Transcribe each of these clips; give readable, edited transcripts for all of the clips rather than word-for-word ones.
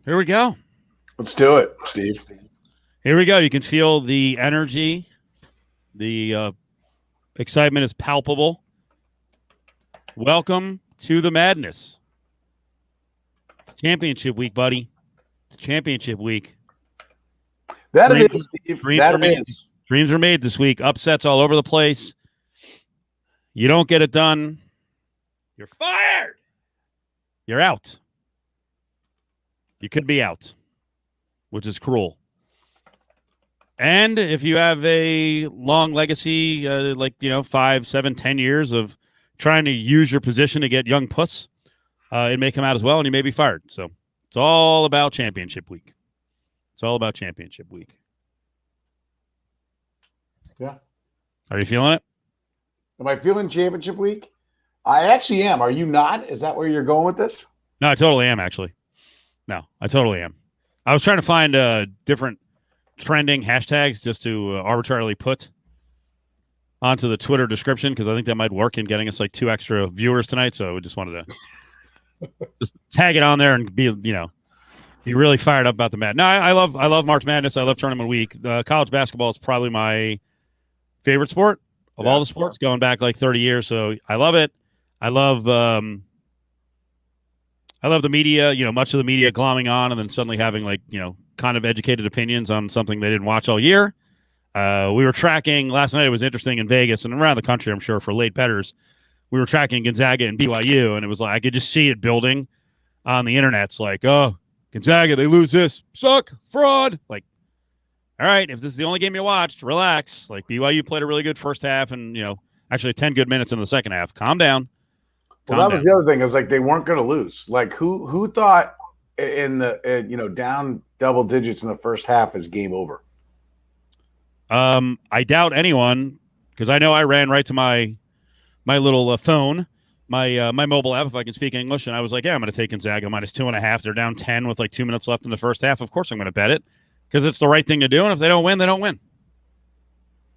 Here we go. Let's do it, Steve. Here we go. You can feel the energy. The excitement is palpable. Welcome to the madness. It's championship week, buddy. It's championship week. That it is, Steve. That it is. Dreams are made this week. Upsets all over the place. You don't get it done, you're fired. You're out. You could be out, which is cruel. And if you have a long legacy, 5, 7, 10 years of trying to use your position to get young puss, it may come out as well, and you may be fired. So it's all about championship week. It's all about championship week. Yeah. Are you feeling it? Am I feeling championship week? I actually am. Are you not? Is that where you're going with this? No, I totally am, actually. No, I totally am. I was trying to find different trending hashtags just to arbitrarily put onto the Twitter description because I think that might work in getting us like 2 extra viewers tonight. So we just wanted to just tag it on there and be really fired up about the Madness. No, I love March Madness. I love tournament week. College basketball is probably my favorite sport of all the sports, going back like 30 years. So I love it. I love the media, much of the media glomming on and then suddenly having kind of educated opinions on something they didn't watch all year. We were tracking last night. It was interesting in Vegas and around the country, I'm sure, for late bettors. We were tracking Gonzaga and BYU, and it was like I could just see it building on the internet. It's like, oh, Gonzaga, they lose this. Suck. Fraud. Like, all right, if this is the only game you watched, relax. Like, BYU played a really good first half and, actually 10 good minutes in the second half. Calm down. Well, that was the other thing. It was like they weren't going to lose. Like, who thought in the, down double digits in the first half is game over? I doubt anyone because I know I ran right to my little phone, my mobile app, if I can speak English, and I was like, yeah, I'm going to take Gonzaga -2.5. They're down 10 with like 2 minutes left in the first half. Of course I'm going to bet it because it's the right thing to do, and if they don't win, they don't win.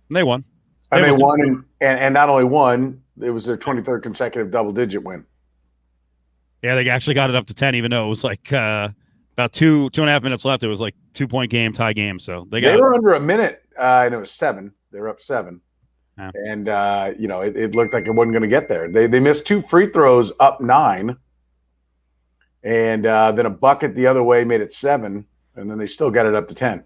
And they won. And they won, and not only won, it was their 23rd consecutive double-digit win. Yeah, they actually got it up to 10, even though it was like about 2.5 minutes left. It was like 2-point game, tie game. So they were under a minute, and it was 7. They were up 7. Yeah. And, it looked like it wasn't going to get there. They missed 2 free throws up 9. And then a bucket the other way made it 7. And then they still got it up to 10.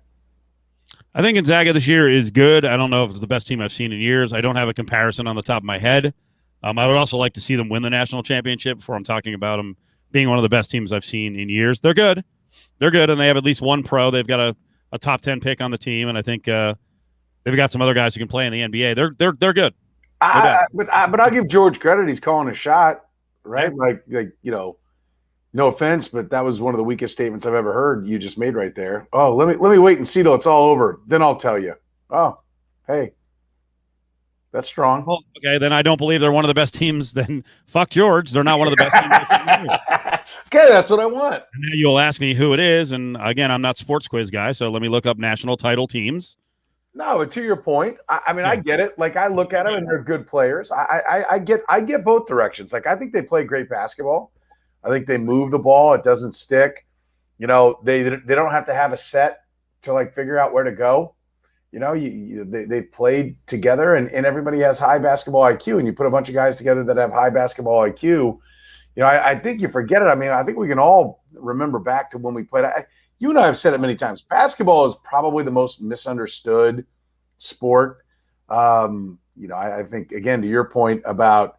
I think Gonzaga this year is good. I don't know if it's the best team I've seen in years. I don't have a comparison on the top of my head. I would also like to see them win the national championship before I'm talking about them being one of the best teams I've seen in years. They're good. They're good, and they have at least one pro. They've got a top 10 pick on the team, and I think they've got some other guys who can play in the NBA. They're good. But I'll give George credit. He's calling a shot, right? Yeah. No offense, but that was one of the weakest statements I've ever heard you just made right there. Oh, let me wait and see till it's all over. Then I'll tell you. Oh, hey, that's strong. Well, okay, then I don't believe they're one of the best teams. Then fuck George. They're not one of the best teams. Okay, that's what I want. And now you'll ask me who it is. And again, I'm not sports quiz guy, so let me look up national title teams. No, but to your point, I get it. Like I look at them and they're good players. I get both directions. Like I think they play great basketball. I think they move the ball. It doesn't stick. They don't have to have a set to like figure out where to go. They played together and everybody has high basketball IQ, and you put a bunch of guys together that have high basketball IQ. I think you forget it. I mean, I think we can all remember back to when we played. You and I have said it many times. Basketball is probably the most misunderstood sport. I think, again, to your point about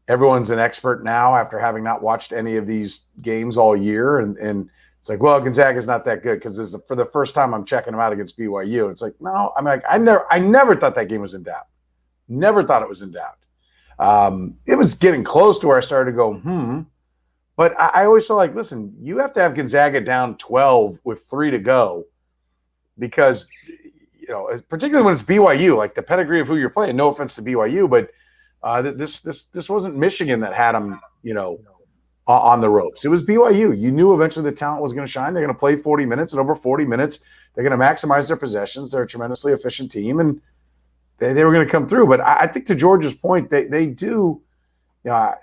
everyone's an expert now after having not watched any of these games all year. And it's like, well, Gonzaga's not that good because for the first time I'm checking them out against BYU. And it's like, no, I never thought that game was in doubt. Never thought it was in doubt. It was getting close to where I started to go, But I always feel like, listen, you have to have Gonzaga down 12 with 3 to go because, particularly when it's BYU, like the pedigree of who you're playing, no offense to BYU, but this wasn't Michigan that had them, on the ropes. It was BYU. You knew eventually the talent was going to shine. They're going to play 40 minutes, and over 40 minutes, they're going to maximize their possessions. They're a tremendously efficient team, and they were going to come through. But I think to George's point, they do, I've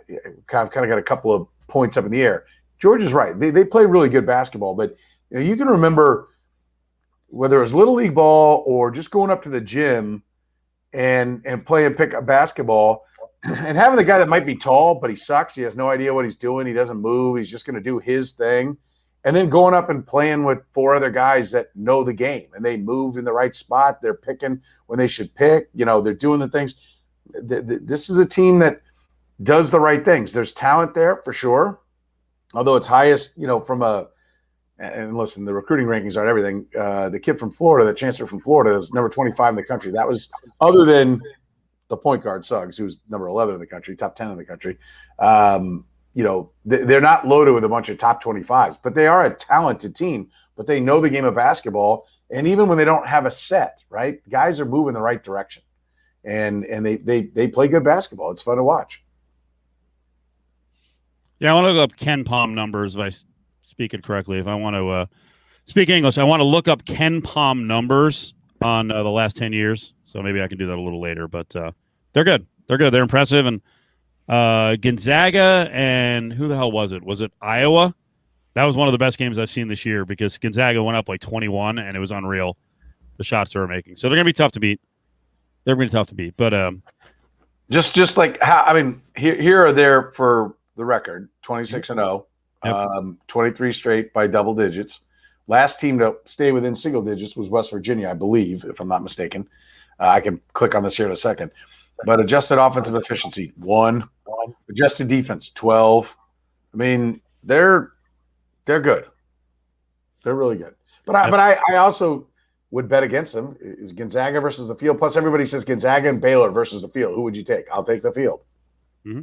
kind of got a couple of points up in the air. George is right. They play really good basketball, but you can remember whether it was little league ball or just going up to the gym and playing pickup basketball and having the guy that might be tall, but he sucks. He has no idea what he's doing. He doesn't move. He's just going to do his thing. And then going up and playing with 4 other guys that know the game and they move in the right spot. They're picking when they should pick. They're doing the things. This is a team that does the right things. There's talent there for sure. Although it's highest, from and listen, the recruiting rankings aren't everything. The kid from Florida, the chancellor from Florida, is number 25 in the country. That was other than the point guard Suggs, who's number 11 in the country, top 10 in the country. They're not loaded with a bunch of top 25s, but they are a talented team, but they know the game of basketball. And even when they don't have a set, right, guys are moving the right direction and they play good basketball. It's fun to watch. Yeah. I want to look up Ken Palm numbers if I speak it correctly. If I want to speak English, I want to look up Ken Palm numbers on the last 10 years. So maybe I can do that a little later, but they're good. They're good. They're impressive. And Gonzaga and who the hell was it? Was it Iowa? That was one of the best games I've seen this year because Gonzaga went up like 21 and it was unreal, the shots they were making. So they're going to be tough to beat. They're going to be tough to beat. But just like how, here are there for the record, 26-0, Yep. 23 straight by double digits. Last team to stay within single digits was West Virginia, I believe, if I'm not mistaken. I can click on this here in a second. But adjusted offensive efficiency, 1. Adjusted defense, 12. They're good. They're really good. But I also would bet against them. Is Gonzaga versus the field. Plus, everybody says Gonzaga and Baylor versus the field. Who would you take? I'll take the field. Mm-hmm.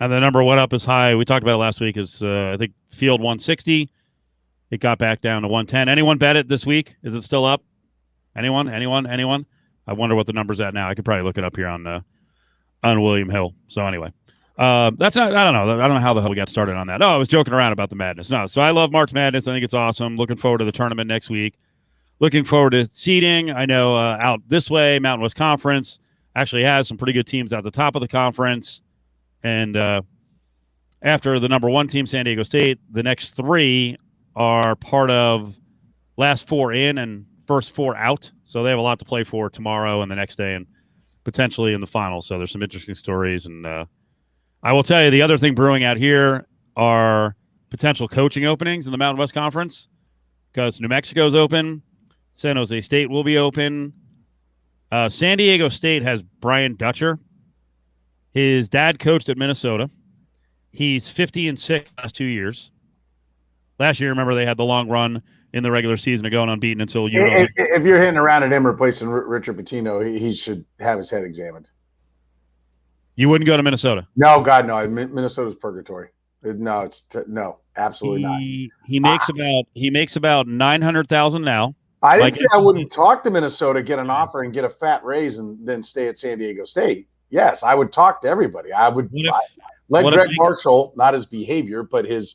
And the number went up as high. We talked about it last week. Is I think field 160. It got back down to 110. Anyone bet it this week? Is it still up? Anyone? I wonder what the number's at now. I could probably look it up here on William Hill. So anyway, that's not. I don't know. I don't know how the hell we got started on that. Oh, I was joking around about the madness. No, so I love March Madness. I think it's awesome. Looking forward to the tournament next week. Looking forward to seeding. I know out this way, Mountain West Conference actually has some pretty good teams at the top of the conference. And after the number 1 team, San Diego State, the next 3 are part of last 4 in and first 4 out. So they have a lot to play for tomorrow and the next day and potentially in the finals. So there's some interesting stories. And I will tell you the other thing brewing out here are potential coaching openings in the Mountain West Conference because New Mexico's open. San Jose State will be open. San Diego State has Brian Dutcher. His dad coached at Minnesota. He's 50-6 last 2 years. Last year, remember, they had the long run in the regular season of going unbeaten until you. If you're hitting around at him replacing Richard Pitino, he should have his head examined. You wouldn't go to Minnesota? No, God, no. Minnesota's purgatory. No, no, absolutely not. He makes about $900,000 now. I didn't say I wouldn't talk to Minnesota, get an offer, and get a fat raise, and then stay at San Diego State. Yes, I would talk to everybody. I would let Greg Marshall, not his behavior, but his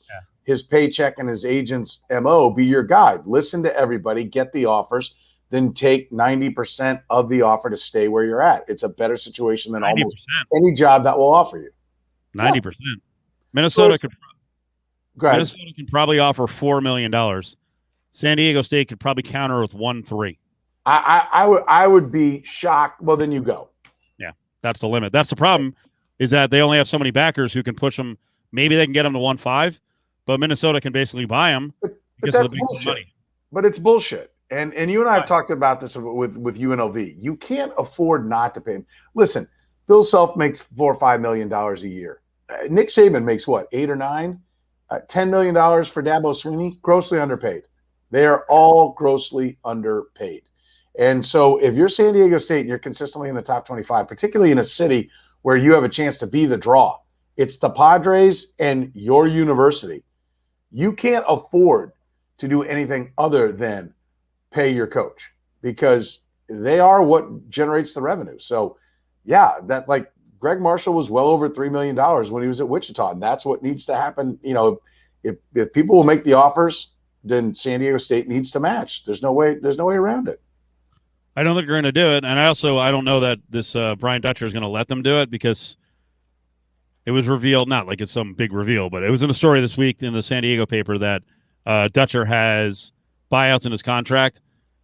paycheck and his agent's MO be your guide. Listen to everybody, get the offers, then take 90% of the offer to stay where you're at. It's a better situation than 90%. Almost any job that will offer you. 90%. Yeah. Minnesota can probably offer $4 million. San Diego State could probably counter with 1.3. I would be shocked. Well, then you go. Yeah, that's the limit. That's the problem, is that they only have so many backers who can push them. Maybe they can get them to 1.5, but Minnesota can basically buy them because of the big money. But it's bullshit. And you and I have talked about this with UNLV. You can't afford not to pay him. Listen, Bill Self makes $4 or $5 million a year. Nick Saban makes what, 8 or 9? $10 million for Dabo Swinney, grossly underpaid. They are all grossly underpaid. And so if you're San Diego State and you're consistently in the top 25, particularly in a city where you have a chance to be the draw, it's the Padres and your university. You can't afford to do anything other than pay your coach because they are what generates the revenue. So, yeah, that like Greg Marshall was well over $3 million when he was at Wichita, and that's what needs to happen. You know, if people will make the offers, then San Diego State needs to match. There's no way around it. I don't think they're going to do it, and I don't know that this Brian Dutcher is going to let them do it because it was revealed, not like it's some big reveal, but it was in a story this week in the San Diego paper that Dutcher has buyouts in his contract.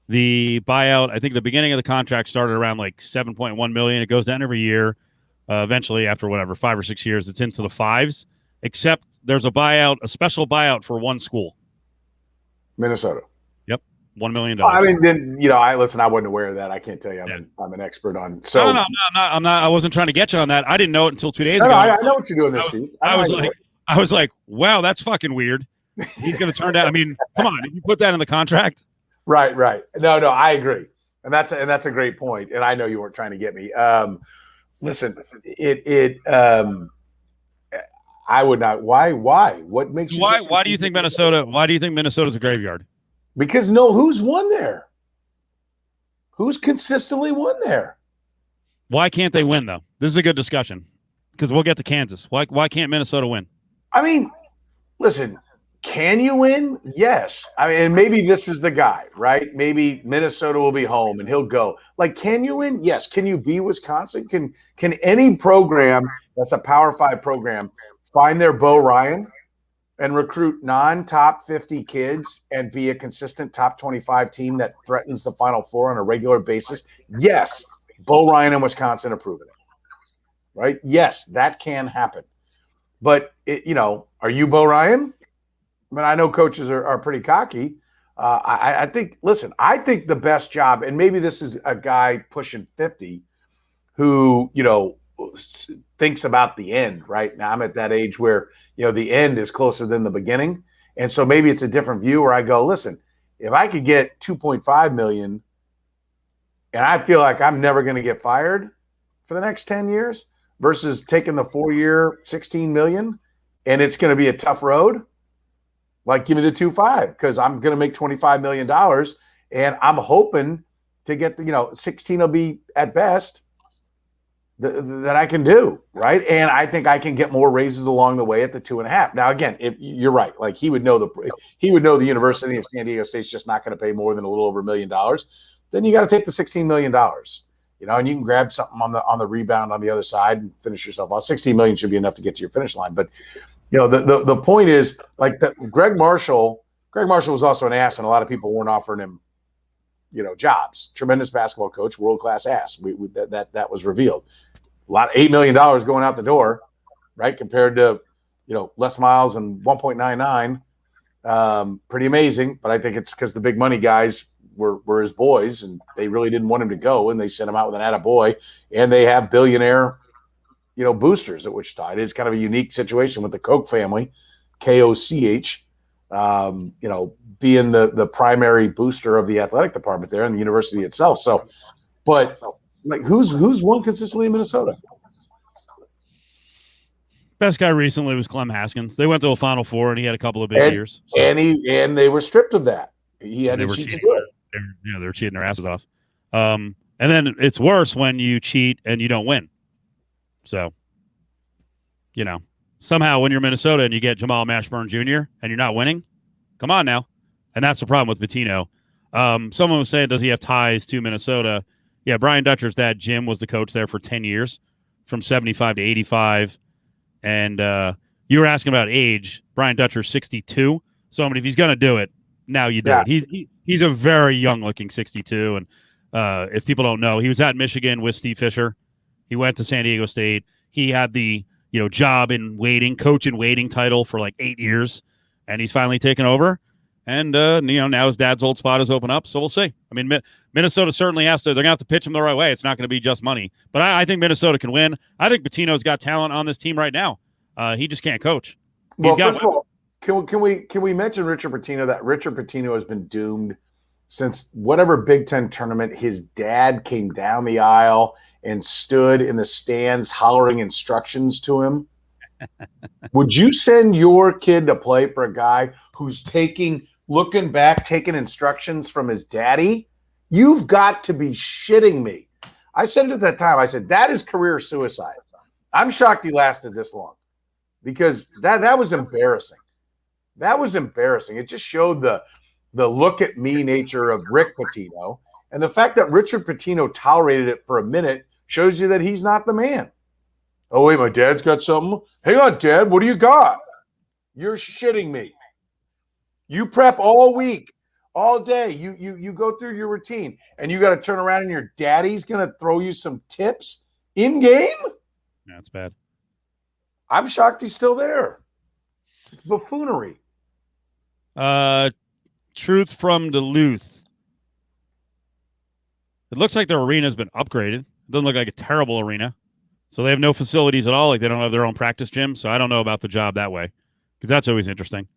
The buyout, I think the beginning of the contract started around like 7.1 million. It goes down every year. Eventually, after whatever, 5 or 6 years, it's into the fives, except there's a special buyout for one school. Minnesota. Yep. $1 million. I mean, then, I wasn't aware of that. I can't tell you. I'm an expert on. So no, I'm not. I wasn't trying to get you on that. I didn't know it until 2 days ago. I know what you're doing this week. I was like, wow, that's fucking weird. He's going to turn down. I mean, come on. Did you put that in the contract? Right. No, I agree. And that's a great point. And I know you weren't trying to get me. Listen, I would not. Why? What makes you? Why do you think Minnesota? Why do you think Minnesota's a graveyard? Because who's won there? Who's consistently won there? Why can't they win though? This is a good discussion because we'll get to Kansas. Why can't Minnesota win? I mean, listen. Can you win? Yes. I mean, and maybe this is the guy, right? Maybe Minnesota will be home and he'll go. Like, can you win? Yes. Can you be Wisconsin? Can any program that's a Power 5 program find their Bo Ryan and recruit non-top 50 kids and be a consistent top 25 team that threatens the Final Four on a regular basis? Yes. Bo Ryan and Wisconsin have proven it. Right? Yes, that can happen. But, are you Bo Ryan? I mean, I know coaches are pretty cocky. I think the best job, and maybe this is a guy pushing 50 who, thinks about the end, right? Now I'm at that age where, the end is closer than the beginning. And so maybe it's a different view where I go, listen, if I could get 2.5 million and I feel like I'm never going to get fired for the next 10 years versus taking the 4-year 16 million and it's going to be a tough road. Like, give me the 2.5 because I'm going to make $25 million and I'm hoping to get 16 will be at best that I can do, right? And I think I can get more raises along the way at the 2.5. Now, again, if you're right, like he would know the University of San Diego State's just not going to pay more than a little over $1 million. Then you got to take the $16 million, and you can grab something on the rebound on the other side and finish yourself off. 16 million should be enough to get to your finish line, but. The point is like that. Greg Marshall was also an ass, and a lot of people weren't offering him, jobs. Tremendous basketball coach, world class ass. That was revealed. $8 million going out the door, right? Compared to Les Miles and 1.99. Pretty amazing, but I think it's because the big money guys were his boys, and they really didn't want him to go, and they sent him out with an attaboy, and they have billionaire. Boosters at Wichita. It is kind of a unique situation with the Koch family, K-O-C-H, being the primary booster of the athletic department there and the university itself. So, but like who's won consistently in Minnesota? Best guy recently was Clem Haskins. They went to a Final Four and he had a couple of big years. So. And they were stripped of that. He had to cheat to do it. They were cheating their asses off. And then it's worse when you cheat and you don't win. So, somehow when you're Minnesota and you get Jamal Mashburn Jr. and you're not winning, come on now. And that's the problem with Pitino. Someone was saying, does he have ties to Minnesota? Yeah, Brian Dutcher's dad, Jim, was the coach there for 10 years, from 75 to 85. And you were asking about age. Brian Dutcher's 62. So, if he's going to do it, now you do it. He's a very young-looking 62. And if people don't know, he was at Michigan with Steve Fisher. He went to San Diego State. He had the job in waiting, coach in waiting title for like 8 years, and he's finally taken over. And now his dad's old spot is open up, so we'll see. I mean, Minnesota certainly has to. They're going to have to pitch him the right way. It's not going to be just money, but I think Minnesota can win. I think Pitino's got talent on this team right now. He just can't coach. Well, first of all, can we mention Richard Pitino? That Richard Pitino has been doomed since whatever Big Ten tournament. His dad came down the aisle and stood in the stands hollering instructions to him. Would you send your kid to play for a guy who's looking back, taking instructions from his daddy? You've got to be shitting me. I said it at that time. I said, that is career suicide. I'm shocked he lasted this long because that was embarrassing. That was embarrassing. It just showed the look at me nature of Rick Pitino. And the fact that Richard Pitino tolerated it for a minute shows you that he's not the man. Oh, wait, my dad's got something? Hang on, Dad, what do you got? You're shitting me. You prep all week, all day. You go through your routine, and you got to turn around and your daddy's going to throw you some tips in game? Yeah, it's bad. I'm shocked he's still there. It's buffoonery. Truth from Duluth. It looks like their arena has been upgraded. It doesn't look like a terrible arena. So they have no facilities at all. Like they don't have their own practice gym. So I don't know about the job that way because that's always interesting.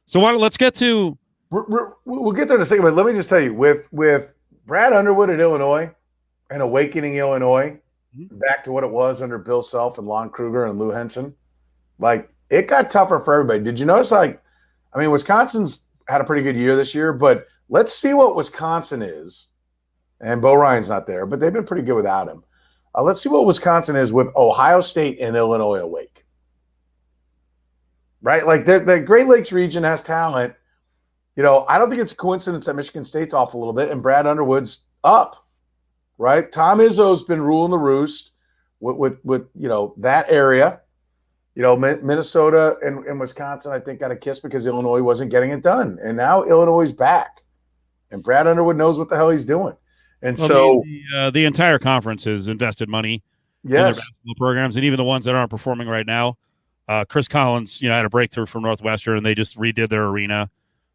So let's get to. We'll get there in a second, but let me just tell you, with Brad Underwood at Illinois and Awakening Illinois, back to what it was under Bill Self and Lon Kruger and Lou Henson, like it got tougher for everybody. Did you notice? Wisconsin's had a pretty good year this year, but let's see what Wisconsin is. And Bo Ryan's not there, but they've been pretty good without him. Let's see what Wisconsin is with Ohio State and Illinois awake. Right? Like the Great Lakes region has talent. I don't think it's a coincidence that Michigan State's off a little bit and Brad Underwood's up. Right? Tom Izzo's been ruling the roost with that area. Minnesota and Wisconsin, I think, got a kiss because Illinois wasn't getting it done. And now Illinois is back. And Brad Underwood knows what the hell he's doing. And the entire conference has invested money in their basketball programs, and even the ones that aren't performing right now. Chris Collins, had a breakthrough from Northwestern, and they just redid their arena.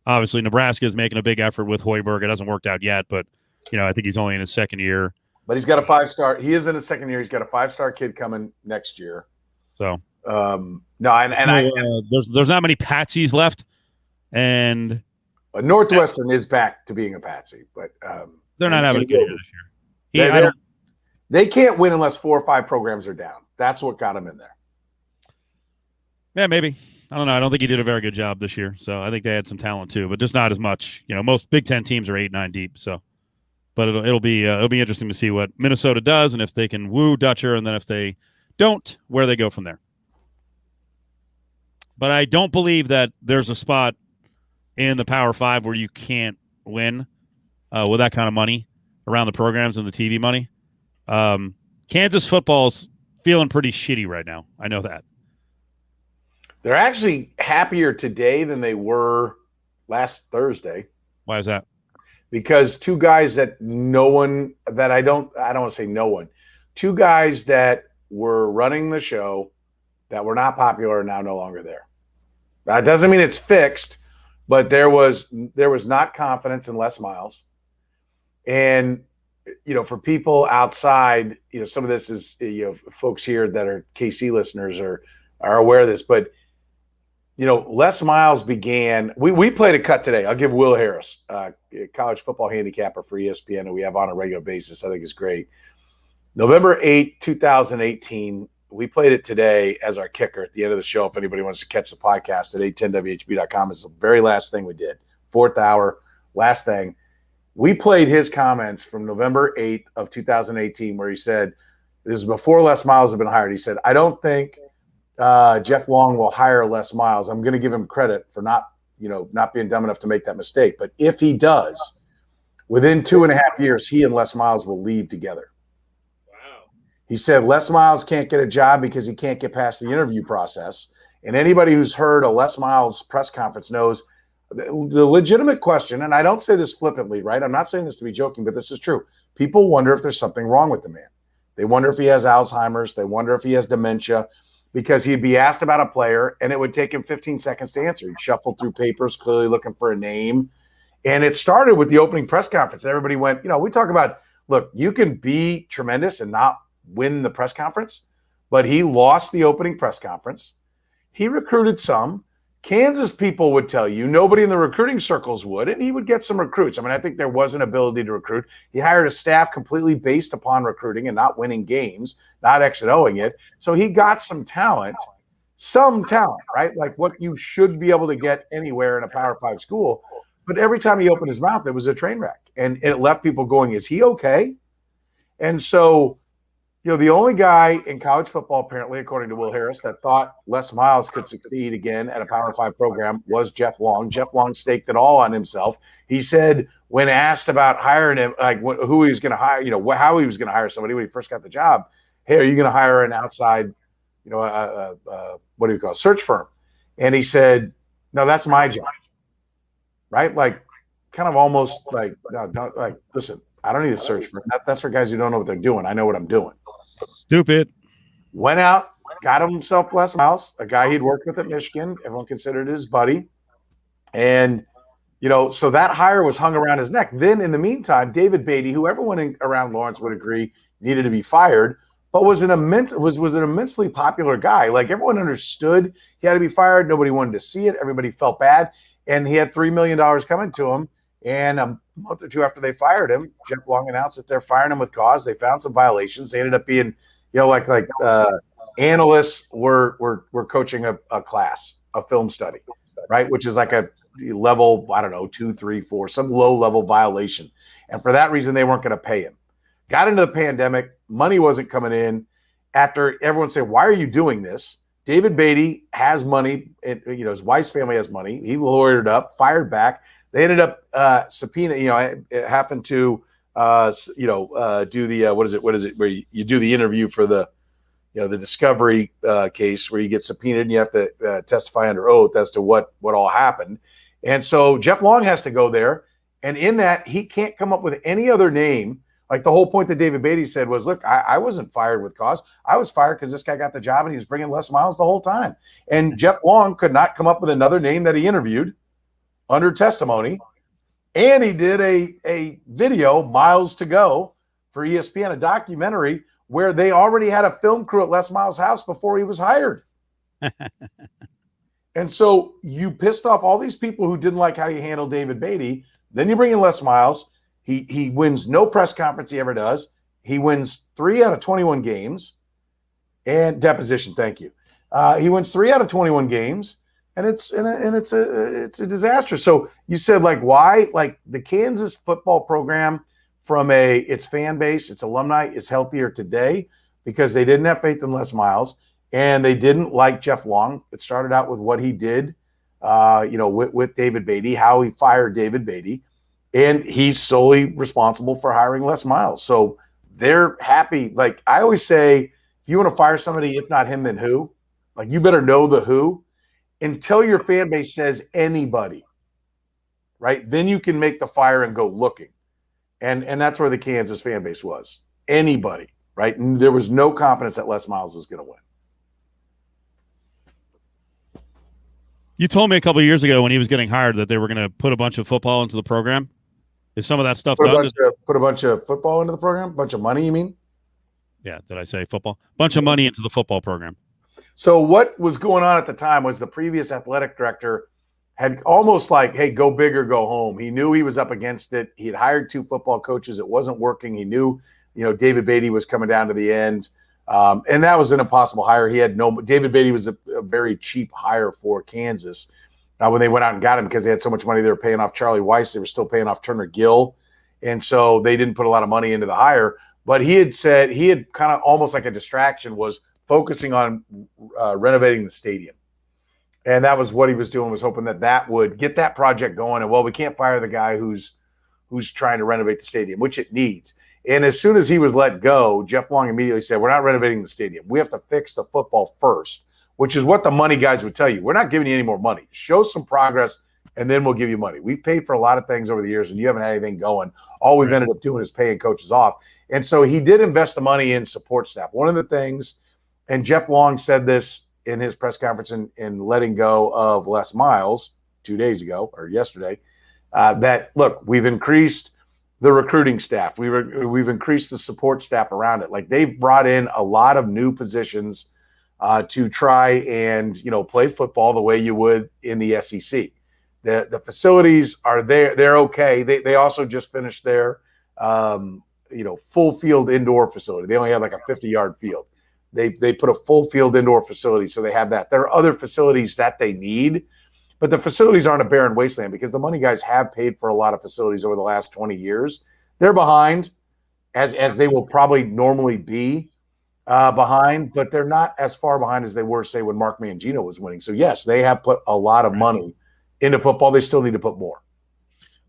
Obviously, Nebraska is making a big effort with Hoiberg. It hasn't worked out yet, but I think he's only in his second year. But he's got a 5-star. He is in his second year. He's got a 5-star kid coming next year. So there's not many patsies left, and Northwestern is back to being a patsy, but they're not having a good year this year. They can't win unless 4 or 5 programs are down. That's what got him in there. Yeah, maybe. I don't know. I don't think he did a very good job this year. So I think they had some talent too, but just not as much. Most Big Ten teams are 8-9 deep. So, but it'll be interesting to see what Minnesota does and if they can woo Dutcher, and then if they don't, where they go from there. But I don't believe that there's a spot in the Power 5 where you can't win with that kind of money around the programs and the TV money. Kansas football's feeling pretty shitty right now. I know that. They're actually happier today than they were last Thursday. Why is that? Because two guys that I don't want to say no one, two guys that were running the show that were not popular are now no longer there. That doesn't mean it's fixed, but there was not confidence in Les Miles. And, for people outside, some of this is, folks here that are KC listeners are aware of this, but, Les Miles began, we played a cut today. I'll give Will Harris, college football handicapper for ESPN, who we have on a regular basis. I think is great. November 8, 2018, we played it today as our kicker at the end of the show. If anybody wants to catch the podcast at 810whb.com, it's the very last thing we did. 4th hour, last thing. We played his comments from November 8th of 2018 where he said, this is before Les Miles had been hired. He said, I don't think Jeff Long will hire Les Miles. I'm going to give him credit for not being dumb enough to make that mistake. But if he does, within 2.5 years, he and Les Miles will leave together. He said Les Miles can't get a job because he can't get past the interview process. And anybody who's heard a Les Miles press conference knows the legitimate question, and I don't say this flippantly, right? I'm not saying this to be joking, but this is true. People wonder if there's something wrong with the man. They wonder if he has Alzheimer's. They wonder if he has dementia, because he'd be asked about a player, and it would take him 15 seconds to answer. He'd shuffle through papers, clearly looking for a name. And it started with the opening press conference. Everybody went, we talk about, look, you can be tremendous and not win the press conference, but he lost the opening press conference. He recruited some. Kansas people would tell you, nobody in the recruiting circles would, and he would get some recruits. I think there was an ability to recruit. He hired a staff completely based upon recruiting and not winning games, not X&Oing it. So he got some talent, right? Like what you should be able to get anywhere in a Power 5 school. But every time he opened his mouth, it was a train wreck. And it left people going, is he okay? And so, the only guy in college football, apparently, according to Will Harris, that thought Les Miles could succeed again at a Power 5 program was Jeff Long. Jeff Long staked it all on himself. He said when asked about hiring him, like who he was going to hire, how he was going to hire somebody when he first got the job, hey, are you going to hire an outside what do you call it? Search firm. And he said, no, that's my job. Right? Like, kind of almost like, no, like, listen, I don't need a search firm. That's for guys who don't know what they're doing. I know what I'm doing. Stupid. Went out, got himself Les Miles, a guy he'd worked with at Michigan. Everyone considered his buddy. And, so that hire was hung around his neck. Then in the meantime, David Beatty, who everyone around Lawrence would agree needed to be fired, but was an immensely popular guy. Like, everyone understood he had to be fired. Nobody wanted to see it. Everybody felt bad. And he had $3 million coming to him. And a month or two after they fired him, Jeff Long announced that they're firing him with cause. They found some violations. They ended up being, analysts were coaching a class, a film study, right? Which is like a level, I don't know, 2, 3, 4, some low-level violation. And for that reason, they weren't going to pay him. Got into the pandemic. Money wasn't coming in. After everyone said, why are you doing this? David Beatty has money. His wife's family has money. He lawyered up, fired back. They ended up subpoena, having to, do the, what is it, where you do the interview for the discovery case where you get subpoenaed and you have to testify under oath as to what all happened. And so Jeff Long has to go there. And in that, he can't come up with any other name. Like, the whole point that David Beatty said was, look, I wasn't fired with cause. I was fired because this guy got the job and he was bringing Les Miles the whole time. And Jeff Long could not come up with another name that he interviewed under testimony. And he did a video, Miles to Go, for ESPN, a documentary where they already had a film crew at Les Miles' house before he was hired. And so you pissed off all these people who didn't like how you handled David Beatty. Then you bring in Les Miles. He wins no press conference he ever does. He wins 3 out of 21 games. And deposition, thank you. He wins 3 out of 21 games. And it's a disaster. So you said, like, why? Like, the Kansas football program, from its fan base, its alumni, is healthier today because they didn't have faith in Les Miles and they didn't like Jeff Long. It started out with what he did, with David Beatty, how he fired David Beatty, and he's solely responsible for hiring Les Miles. So they're happy. Like, I always say, if you want to fire somebody, if not him, then who? Like, you better know the who. Until your fan base says anybody, right? Then you can make the fire and go looking. And that's where the Kansas fan base was. Anybody, right? And there was no confidence that Les Miles was going to win. You told me a couple of years ago when he was getting hired that they were going to put a bunch of football into the program. Is some of that stuff done? Put a bunch of football into the program? A bunch of money, you mean? Yeah, did I say football? Bunch of money into the football program. So what was going on at the time was the previous athletic director had almost like, hey, go big or go home. He knew he was up against it. He had hired 2 football coaches. It wasn't working. He knew, David Beatty was coming down to the end. And that was an impossible hire. David Beatty was a very cheap hire for Kansas. When they went out and got him, because they had so much money, they were paying off Charlie Weiss. They were still paying off Turner Gill. And so they didn't put a lot of money into the hire. But he had said, he had kind of almost like a distraction, was focusing on renovating the stadium. And that was what he was doing, was hoping that would get that project going. And, well, we can't fire the guy who's trying to renovate the stadium, which it needs. And as soon as he was let go, Jeff Long immediately said, we're not renovating the stadium. We have to fix the football first, which is what the money guys would tell you. We're not giving you any more money. Show some progress, and then we'll give you money. We've paid for a lot of things over the years, and you haven't had anything going. All we've ended up doing is paying coaches off. And so he did invest the money in support staff. One of the things, and Jeff Long said this in his press conference in letting go of Les Miles 2 days ago or yesterday, that, look, we've increased the recruiting staff. We've increased the support staff around it. Like, they've brought in a lot of new positions to try and, play football the way you would in the SEC. The facilities are there. They're okay. They also just finished their, full field indoor facility. They only had like a 50-yard field. They put a full field indoor facility, so they have that. There are other facilities that they need, but the facilities aren't a barren wasteland because the money guys have paid for a lot of facilities over the last 20 years. They're behind, as they will probably normally be behind, but they're not as far behind as they were, say, when Mark Mangino was winning. So, yes, they have put a lot of money into football. They still need to put more.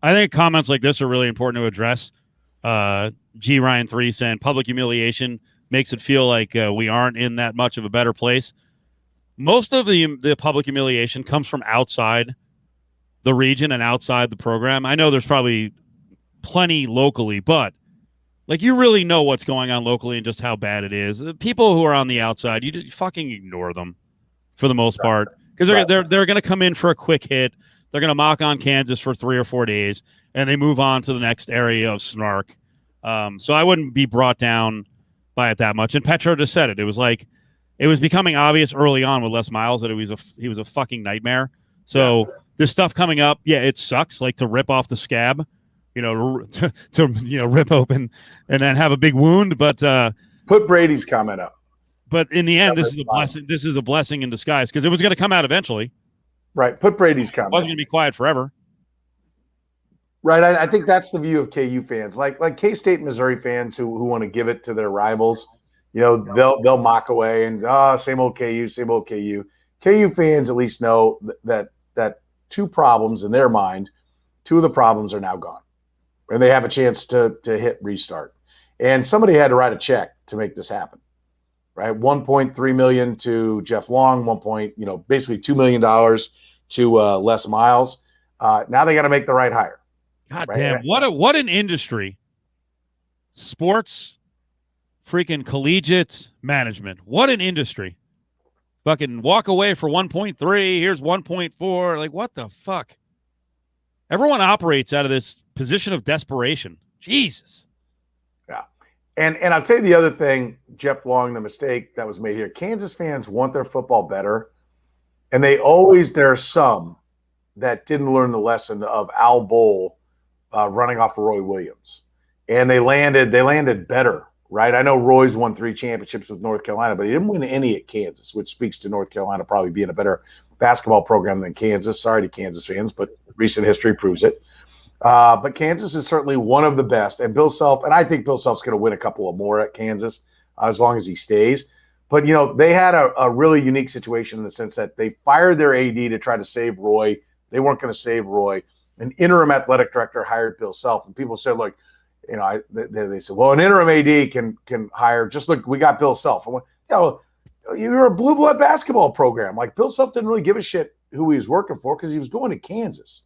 I think comments like this are really important to address. Ryan 3 saying public humiliation makes it feel like we aren't in that much of a better place. Most of the public humiliation comes from outside the region and outside the program. I know there's probably plenty locally, but like you really know what's going on locally and just how bad it is. The people who are on the outside, you fucking ignore them for the most part because they're going to come in for a quick hit. They're going to mock on Kansas for 3 or 4 days, and they move on to the next area of snark. So I wouldn't be brought down by it that much. And Petro just said it. It was like it was becoming obvious early on with Les Miles that he was a fucking nightmare. So this stuff coming up, it sucks. Like to rip off the scab. To rip open and then have a big wound, but put Brady's comment up. But in the end, this is a blessing. This is a blessing in disguise because it was going to come out eventually. Right. Put Brady's comment. It wasn't going to be quiet forever. Right. I think that's the view of KU fans, like K-State, Missouri fans who want to give it to their rivals. They'll mock away and same old KU, same old KU. KU fans at least know that two problems in their mind, two of the problems are now gone. And they have a chance to hit restart. And somebody had to write a check to make this happen, right? $1.3 million to Jeff Long, basically $2 million to Les Miles. Now they got to make the right hire. God damn, what an industry. Sports, freaking collegiate management. What an industry. Fucking walk away for 1.3, here's 1.4. Like, what the fuck? Everyone operates out of this position of desperation. Jesus. Yeah. And I'll tell you the other thing, Jeff Long, the mistake that was made here. Kansas fans want their football better. And there are some that didn't learn the lesson of Al Bowl running off of Roy Williams. And they landed better, right? I know Roy's won 3 championships with North Carolina, but he didn't win any at Kansas, which speaks to North Carolina probably being a better basketball program than Kansas. Sorry to Kansas fans, but recent history proves it. But Kansas is certainly one of the best. And Bill Self, and I think Bill Self's going to win a couple of more at Kansas as long as he stays. But, they had a really unique situation in the sense that they fired their AD to try to save Roy. They weren't going to save Roy. An interim athletic director hired Bill Self. And people said, look, they said, well, an interim AD can hire. Just look, we got Bill Self. I went, you're a blue blood basketball program. Like Bill Self didn't really give a shit who he was working for because he was going to Kansas.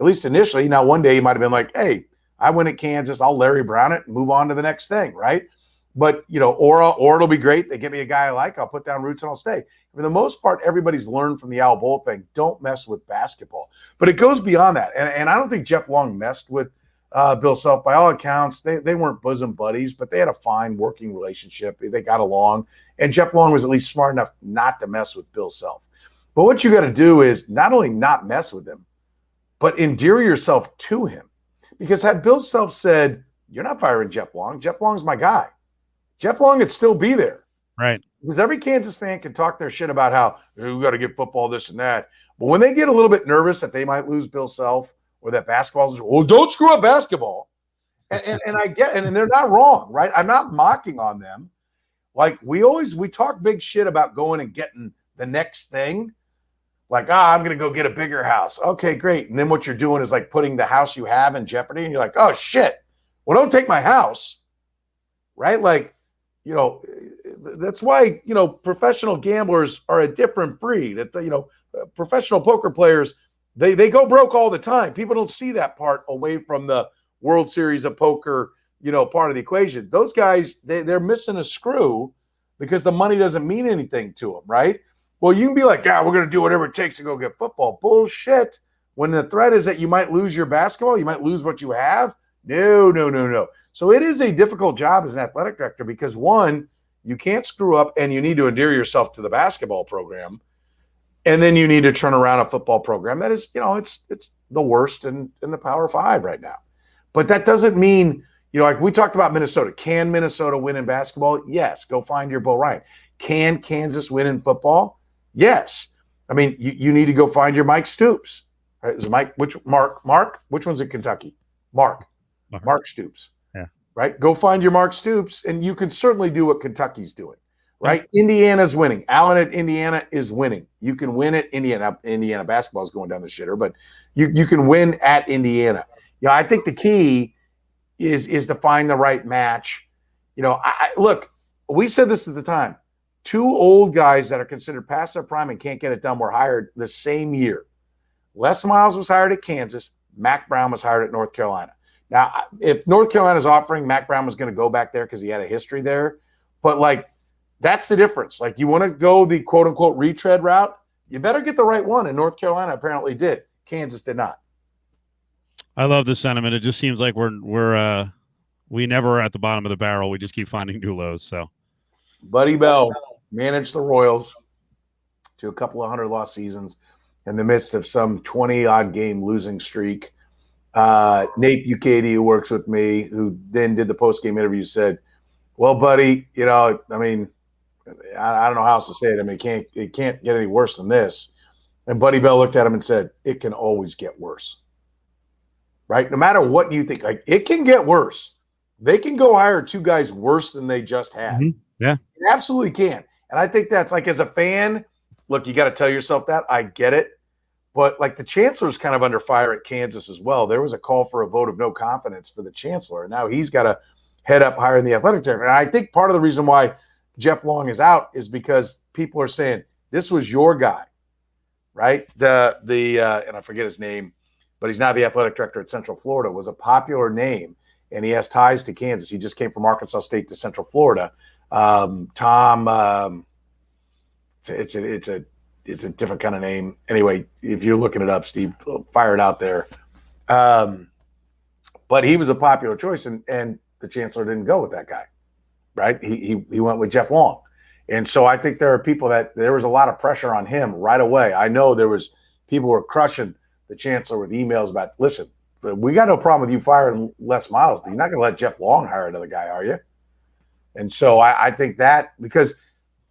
At least initially. Now, one day he might have been like, hey, I win at Kansas. I'll Larry Brown it and move on to the next thing, right? But, or it'll be great. They give me a guy I like. I'll put down roots and I'll stay. For the most part, everybody's learned from the Al Bowl thing. Don't mess with basketball. But it goes beyond that. And I don't think Jeff Long messed with Bill Self. By all accounts, they weren't bosom buddies, but they had a fine working relationship. They got along. And Jeff Long was at least smart enough not to mess with Bill Self. But what you got to do is not only not mess with him, but endear yourself to him. Because had Bill Self said, you're not firing Jeff Long Long's my guy, Jeff Long would still be there. Right. Because every Kansas fan can talk their shit about how we got to get football, this and that. But when they get a little bit nervous that they might lose Bill Self or that basketball's, don't screw up basketball. And I get it, and they're not wrong, right? I'm not mocking on them. Like we talk big shit about going and getting the next thing. Like, I'm going to go get a bigger house. Okay, great. And then what you're doing is like putting the house you have in jeopardy. And you're like, oh, shit. Well, don't take my house. Right? Like, that's why, professional gamblers are a different breed. Professional poker players, they go broke all the time. People don't see that part away from the World Series of Poker, part of the equation. Those guys, they're missing a screw because the money doesn't mean anything to them, right? Well, you can be like, we're going to do whatever it takes to go get football. Bullshit. When the threat is that you might lose your basketball, you might lose what you have. No. So it is a difficult job as an athletic director because, one, you can't screw up and you need to endear yourself to the basketball program. And then you need to turn around a football program that is, it's the worst in the Power 5 right now. But that doesn't mean, like we talked about Minnesota. Can Minnesota win in basketball? Yes. Go find your Bo Ryan. Can Kansas win in football? Yes. I mean, you need to go find your Mike Stoops. Right? Is Mike, Mark? Which one's in Kentucky? Mark Stoops. Yeah. Right? Go find your Mark Stoops, and you can certainly do what Kentucky's doing. Right? Yeah. Indiana's winning. Allen at Indiana is winning. You can win at Indiana. Indiana basketball is going down the shitter, but you can win at Indiana. I think the key is to find the right match. Look, we said this at the time. 2 old guys that are considered past their prime and can't get it done were hired the same year. Les Miles was hired at Kansas. Mack Brown was hired at North Carolina. Now, if North Carolina's offering, Mack Brown was going to go back there because he had a history there. But, like, that's the difference. Like, you want to go the quote-unquote retread route, you better get the right one, and North Carolina apparently did. Kansas did not. I love the sentiment. It just seems like we never are at the bottom of the barrel. We just keep finding new lows. So, Buddy Bell managed the Royals to a couple of 100-loss seasons in the midst of some 20-odd game losing streak. Nate Bukaty, who works with me, who then did the post-game interview, said, well, buddy, I mean, I don't know how else to say it. I mean, it can't get any worse than this. And Buddy Bell looked at him and said, it can always get worse. Right? No matter what you think, like, it can get worse. They can go hire 2 guys worse than they just had. Mm-hmm. Yeah. It absolutely can. And I think that's, like, as a fan, look, you got to tell yourself that. I get it. But, like, the chancellor's kind of under fire at Kansas as well. There was a call for a vote of no confidence for the chancellor. And now he's got to head up higher in the athletic director. And I think part of the reason why Jeff Long is out is because people are saying, this was your guy, right? And I forget his name, but he's now the athletic director at Central Florida, was a popular name, and he has ties to Kansas. He just came from Arkansas State to Central Florida. Tom, it's a different kind of name. Anyway, if you're looking it up, Steve, fire it out there. But he was a popular choice, and the chancellor didn't go with that guy, right? He went with Jeff Long. And so I think there are people that there was a lot of pressure on him right away. I know there was people who were crushing the chancellor with emails about, listen, we got no problem with you firing Les Miles, but you're not going to let Jeff Long hire another guy, are you? And so I think that, because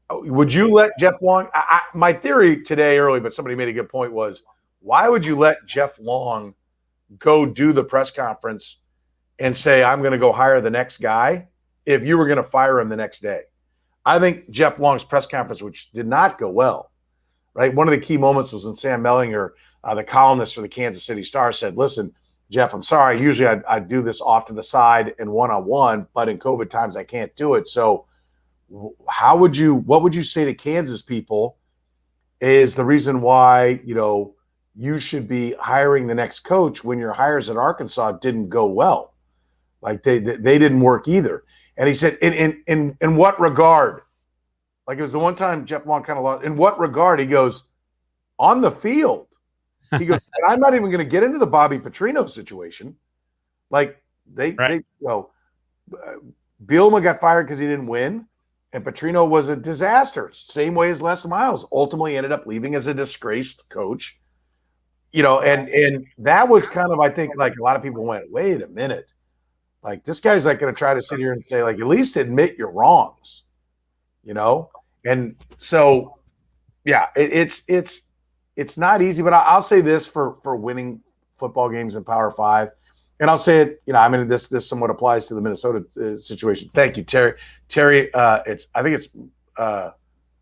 would you let Jeff Long – my theory today early, but somebody made a good point, was why would you let Jeff Long go do the press conference and say, I'm going to go hire the next guy if you were going to fire him the next day? I think Jeff Long's press conference, which did not go well, right? One of the key moments was when Sam Mellinger, the columnist for the Kansas City Star, said, listen, Jeff, I'm sorry. Usually I do this off to the side and one-on-one, but in COVID times I can't do it. So what would you say to Kansas people is the reason why, you should be hiring the next coach when your hires at Arkansas didn't go well? Like they didn't work either. And he said, in what regard? Like, it was the one time Jeff Long kind of lost. In what regard? He goes, on the field. He goes, and I'm not even going to get into the Bobby Petrino situation. Like, Bielema got fired because he didn't win, and Petrino was a disaster. Same way as Les Miles ultimately ended up leaving as a disgraced coach. And that was kind of, I think, like, a lot of people went, wait a minute. Like, this guy's like going to try to sit here and say, like, at least admit your wrongs, And so, yeah, it's not easy, but I'll say this for winning football games in Power 5, and I'll say it. This somewhat applies to the Minnesota situation. Thank you, Terry. I think it's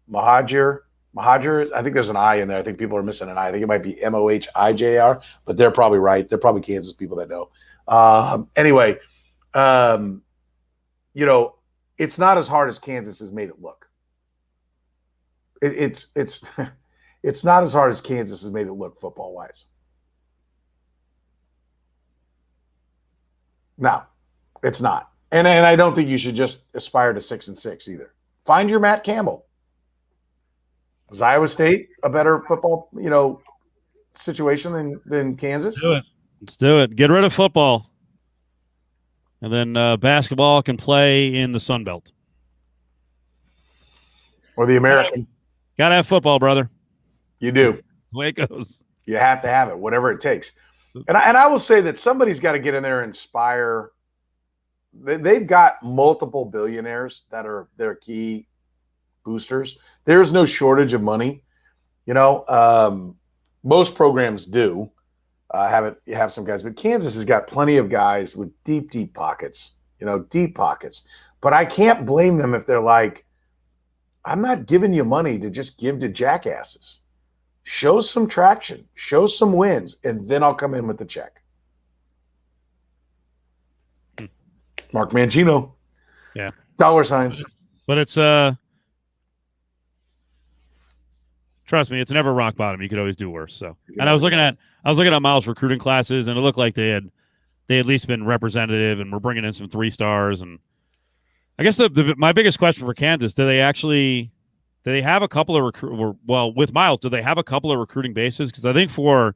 Mohajir. I think there's an I in there. I think people are missing an I. I think it might be Mohijr, but they're probably right. They're probably Kansas people that know. Anyway. It's not as hard as Kansas has made it look. It's not as hard as Kansas has made it look football wise. No, it's not. And I don't think you should just aspire to 6-6 either. Find your Matt Campbell. Was Iowa State a better football, situation than Kansas? Let's do it. Get rid of football. And then basketball can play in the Sun Belt. Or the American. Got to have football, brother. You do. That's the way it goes. You have to have it, whatever it takes. And I will say that somebody's got to get in there and inspire. They've got multiple billionaires that are their key boosters. There's no shortage of money. Most programs do. Have some guys, but Kansas has got plenty of guys with deep pockets, deep pockets. But I can't blame them if they're like, I'm not giving you money to just give to jackasses. Show some traction, show some wins, and then I'll come in with the check. Mark Mangino. Yeah. Dollar signs. But it's trust me, it's never rock bottom. You could always do worse. So, and I was looking at Miles' recruiting classes, and it looked like they at least been representative, and we're bringing in some 3-stars. And I guess my biggest question for Kansas: do they have a couple of with Miles? Do they have a couple of recruiting bases? Because I think for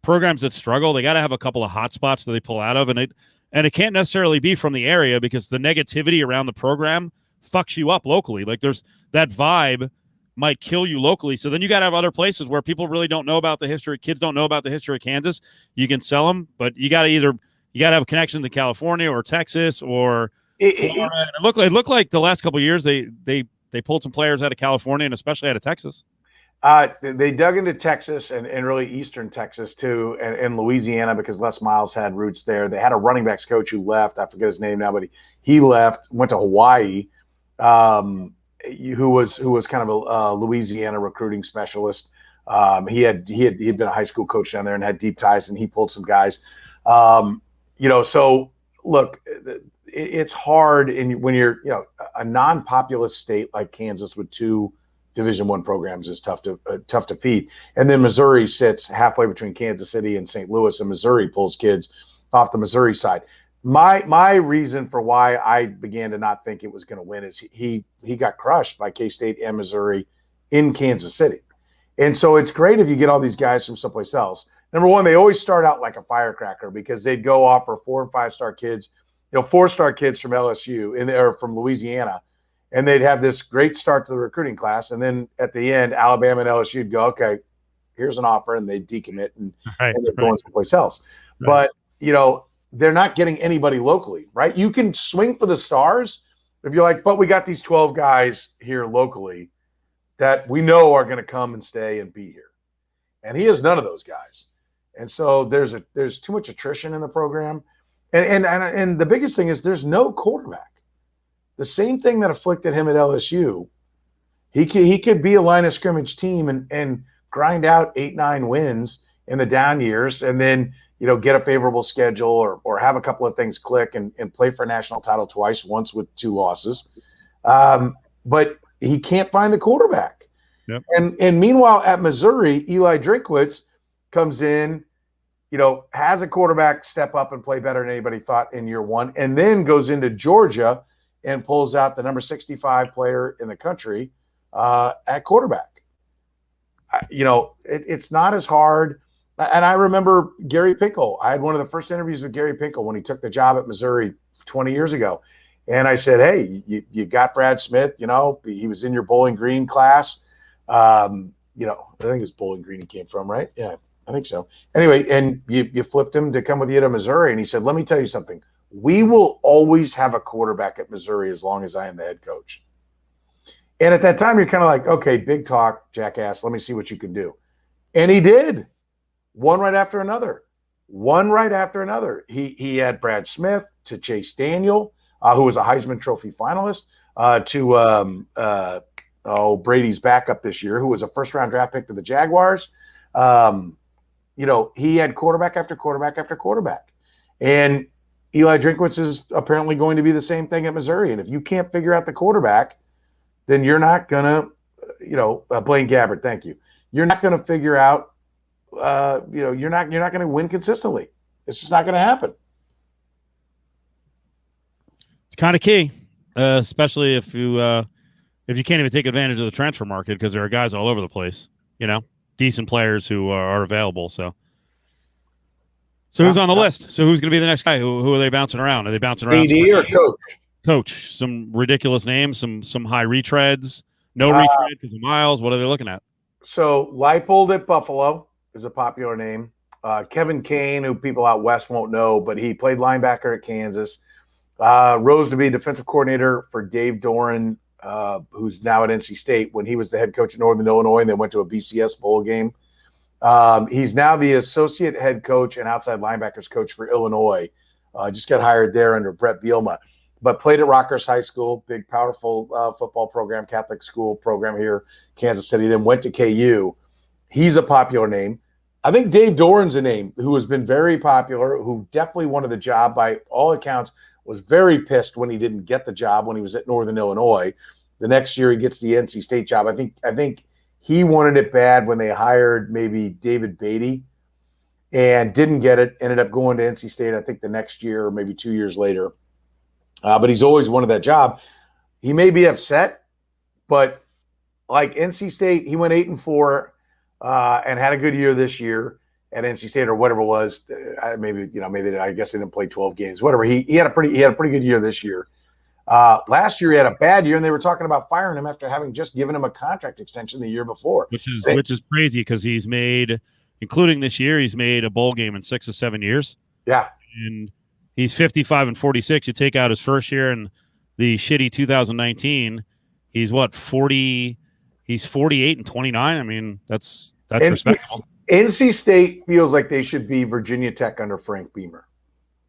programs that struggle, they got to have a couple of hot spots that they pull out of, and it can't necessarily be from the area because the negativity around the program fucks you up locally. Like there's that vibe might kill you locally. So then you got to have other places where people really don't know about the history. Kids don't know about the history of Kansas. You can sell them, but you got to have connections to California or Texas or Florida. And it looked like the last couple of years they pulled some players out of California and especially out of Texas. They dug into Texas and really Eastern Texas too, and Louisiana because Les Miles had roots there. They had a running backs coach who left. I forget his name now, but he left, went to Hawaii. Who was kind of a Louisiana recruiting specialist. He had been a high school coach down there and had deep ties, and he pulled some guys. So look, it's hard when you're a non-populous state like Kansas with 2 Division I programs is tough to feed. And then Missouri sits halfway between Kansas City and St. Louis, and Missouri pulls kids off the Missouri side. My reason for why I began to not think it was going to win is he got crushed by K-State and Missouri in Kansas City. And so it's great if you get all these guys from someplace else. Number one, they always start out like a firecracker because they'd go offer 4 and 5-star kids, 4-star kids from LSU or from Louisiana, and they'd have this great start to the recruiting class. And then at the end, Alabama and LSU would go, okay, here's an offer, and they'd decommit and they're going someplace else. Right. But, they're not getting anybody locally, right? You can swing for the stars if you're like, but we got these 12 guys here locally that we know are going to come and stay and be here. And he has none of those guys. And so there's too much attrition in the program. And the biggest thing is there's no quarterback. The same thing that afflicted him at LSU, he could be a line of scrimmage team and grind out 8-9 wins in the down years and then get a favorable schedule or have a couple of things click and play for a national title twice, once with 2 losses. But he can't find the quarterback. Yep. And meanwhile, at Missouri, Eli Drinkwitz comes in, has a quarterback step up and play better than anybody thought in year 1, and then goes into Georgia and pulls out the number 65 player in the country at quarterback. It's not as hard. And I remember Gary Pinkel. I had one of the first interviews with Gary Pinkel when he took the job at Missouri 20 years ago. And I said, hey, you got Brad Smith, he was in your Bowling Green class. I think it was Bowling Green he came from, right? Yeah, I think so. Anyway, and you flipped him to come with you to Missouri. And he said, let me tell you something. We will always have a quarterback at Missouri as long as I am the head coach. And at that time, you're kind of like, okay, big talk, jackass. Let me see what you can do. And he did. One right after another. He had Brad Smith to Chase Daniel, who was a Heisman Trophy finalist, to Brady's backup this year, who was a first-round draft pick to the Jaguars. He had quarterback after quarterback after quarterback. And Eli Drinkwitz is apparently going to be the same thing at Missouri. And if you can't figure out the quarterback, then you're not going to, Blaine Gabbert, thank you. You're not going to figure out you're not going to win consistently. It's just not going to happen. It's kind of key, especially if you can't even take advantage of the transfer market because there are guys all over the place. Decent players who are available. So who's on the list? So who's going to be the next guy? Who are they bouncing around? Are they bouncing around? AD or coach? Coach. Some ridiculous names. Some high retreads. No retread because of Miles. What are they looking at? So Leipold at Buffalo is a popular name. Kevin Kane, who people out west won't know, but he played linebacker at Kansas. Rose to be defensive coordinator for Dave Doran, who's now at NC State, when he was the head coach at Northern Illinois, and they went to a BCS bowl game. He's now the associate head coach and outside linebackers coach for Illinois. Just got hired there under Brett Bielema, but played at Rockhurst High School, big, powerful football program, Catholic school program here, Kansas City, then went to KU. He's a popular name. I think Dave Doran's a name who has been very popular, who definitely wanted the job by all accounts, was very pissed when he didn't get the job when he was at Northern Illinois. The next year he gets the NC State job. I think he wanted it bad when they hired maybe David Beatty and didn't get it. Ended up going to NC State, I think the next year or maybe 2 years later. But he's always wanted that job. He may be upset, but like NC State, he went 8-4 and had a good year this year at NC State or whatever it was. Maybe I guess they didn't play 12 games. Whatever. He had a pretty good year this year. Last year he had a bad year, and they were talking about firing him after having just given him a contract extension the year before, which is crazy because he's made, including this year, he's made a bowl game in 6 or 7 years. Yeah, and he's 55-46. You take out his first year and the shitty 2019. He's what 40. He's 48-29. I mean, that's respectable. NC State feels like they should be Virginia Tech under Frank Beamer.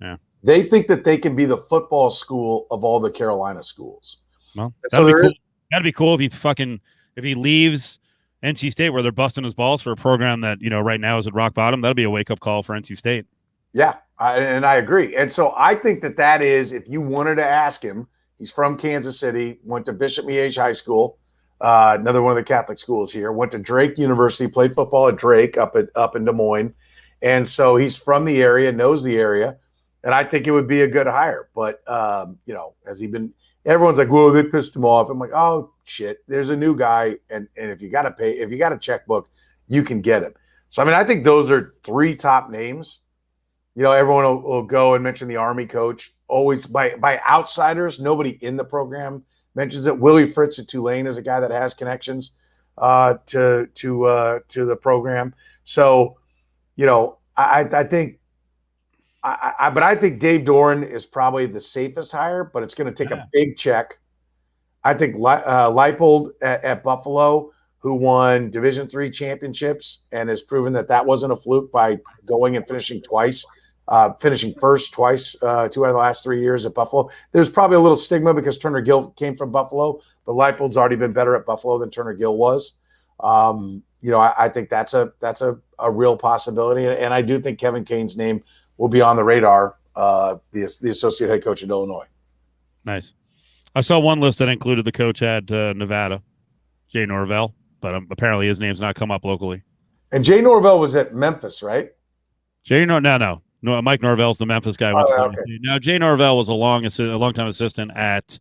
Yeah. They think that they can be the football school of all the Carolina schools. Well, that'd be cool. That'd be cool if he leaves NC State where they're busting his balls for a program that, right now is at rock bottom. That'll be a wake up call for NC State. Yeah, and I agree. And so I think that is, if you wanted to ask him, he's from Kansas City, went to Bishop Miege High School, another one of the Catholic schools here, went to Drake University, played football at Drake up in Des Moines. And so he's from the area, knows the area. And I think it would be a good hire. But, has he been – everyone's like, whoa, they pissed him off. I'm like, oh, shit, there's a new guy. And if you got to pay – if you got a checkbook, you can get him. So, I mean, I think those are 3 top names. Everyone will go and mention the Army coach. Always by outsiders, nobody in the program mentions it. Willie Fritz at Tulane is a guy that has connections to the program. So, I think – but I think Dave Doran is probably the safest hire, but it's going to take a big check. I think Leipold at Buffalo, who won Division III championships and has proven that wasn't a fluke by going and finishing twice, finishing first twice, 2 out of the last 3 years at Buffalo. There's probably a little stigma because Turner Gill came from Buffalo, but Leipold's already been better at Buffalo than Turner Gill was. I think that's a real possibility, and I do think Kevin Kane's name will be on the radar, the associate head coach at Illinois. Nice. I saw one list that included the coach at Nevada, Jay Norvell, but apparently his name's not come up locally. And Jay Norvell was at Memphis, right? No. Mike Norvell's the Memphis guy. Okay. Now, Jay Norvell was a long-time assistant at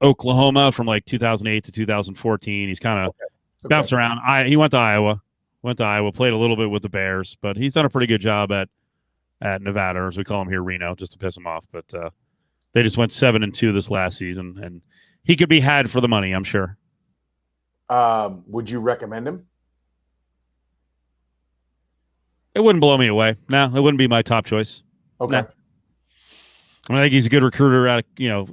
Oklahoma from like 2008 to 2014. He's kind of bounced around. He went to Iowa, played a little bit with the Bears, but he's done a pretty good job at Nevada, or as we call him here, Reno, just to piss him off. But they just went 7-2 this last season, and he could be had for the money, I'm sure. Would you recommend him? It wouldn't blow me away. No, it wouldn't be my top choice. Okay. No. I think he's a good recruiter out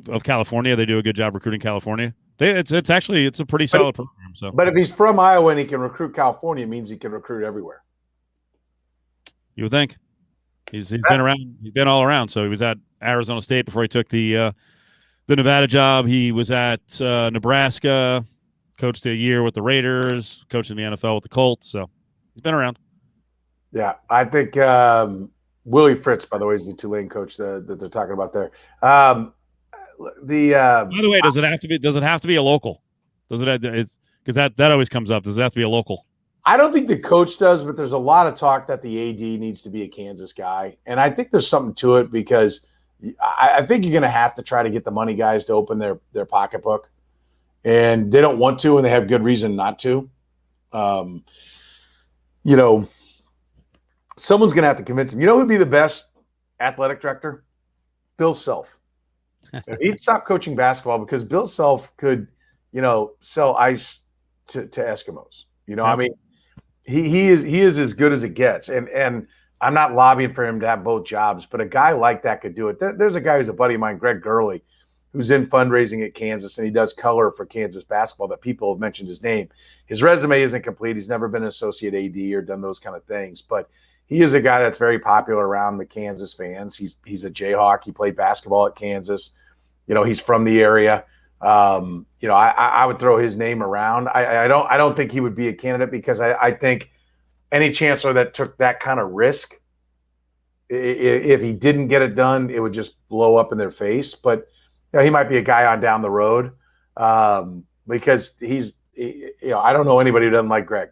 of California. They do a good job recruiting California. It's a pretty solid program. So, but if he's from Iowa and he can recruit California, it means he can recruit everywhere. You would think. He's been around. He's been all around. So he was at Arizona State before he took the Nevada job. He was at Nebraska, coached a year with the Raiders, coached in the NFL with the Colts. So he's been around. Yeah, I think Willie Fritz, by the way, is the Tulane coach that they're talking about there. By the way, does it have to be a local? Because that always comes up. Does it have to be a local? I don't think the coach does, but there's a lot of talk that the AD needs to be a Kansas guy. And I think there's something to it because I think you're going to have to try to get the money guys to open their pocketbook. And they don't want to, and they have good reason not to. Someone's going to have to convince him. You know who'd be the best athletic director? Bill Self. He'd stop coaching basketball because Bill Self could, sell ice to Eskimos. I mean, he is as good as it gets. And I'm not lobbying for him to have both jobs, but a guy like that could do it. There's a guy who's a buddy of mine, Greg Gurley, who's in fundraising at Kansas, and he does color for Kansas basketball that people have mentioned his name. His resume isn't complete. He's never been an associate AD or done those kind of things, but he is a guy that's very popular around the Kansas fans. He's a Jayhawk. He played basketball at Kansas. He's from the area. I would throw his name around. I don't think he would be a candidate because I think any chancellor that took that kind of risk, if he didn't get it done, it would just blow up in their face. But he might be a guy on down the road. because I don't know anybody who doesn't like Greg.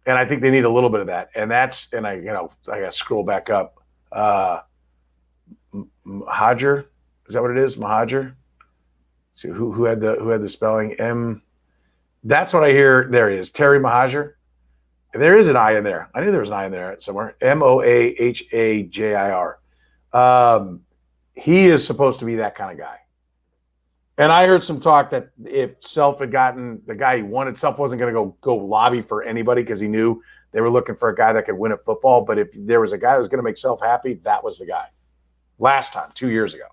And I think they need a little bit of that. And I got to scroll back up. Mahajer, is that what it is? Mahajer? See who had the spelling? That's what I hear. There it is. Terry Mahajer. There is an I in there. I knew there was an I in there somewhere. Mohajir. He is supposed to be that kind of guy. And I heard some talk that if Self had gotten the guy he wanted, Self wasn't going to go lobby for anybody because he knew they were looking for a guy that could win at football. But if there was a guy that was going to make Self happy, that was the guy. Last time, 2 years ago.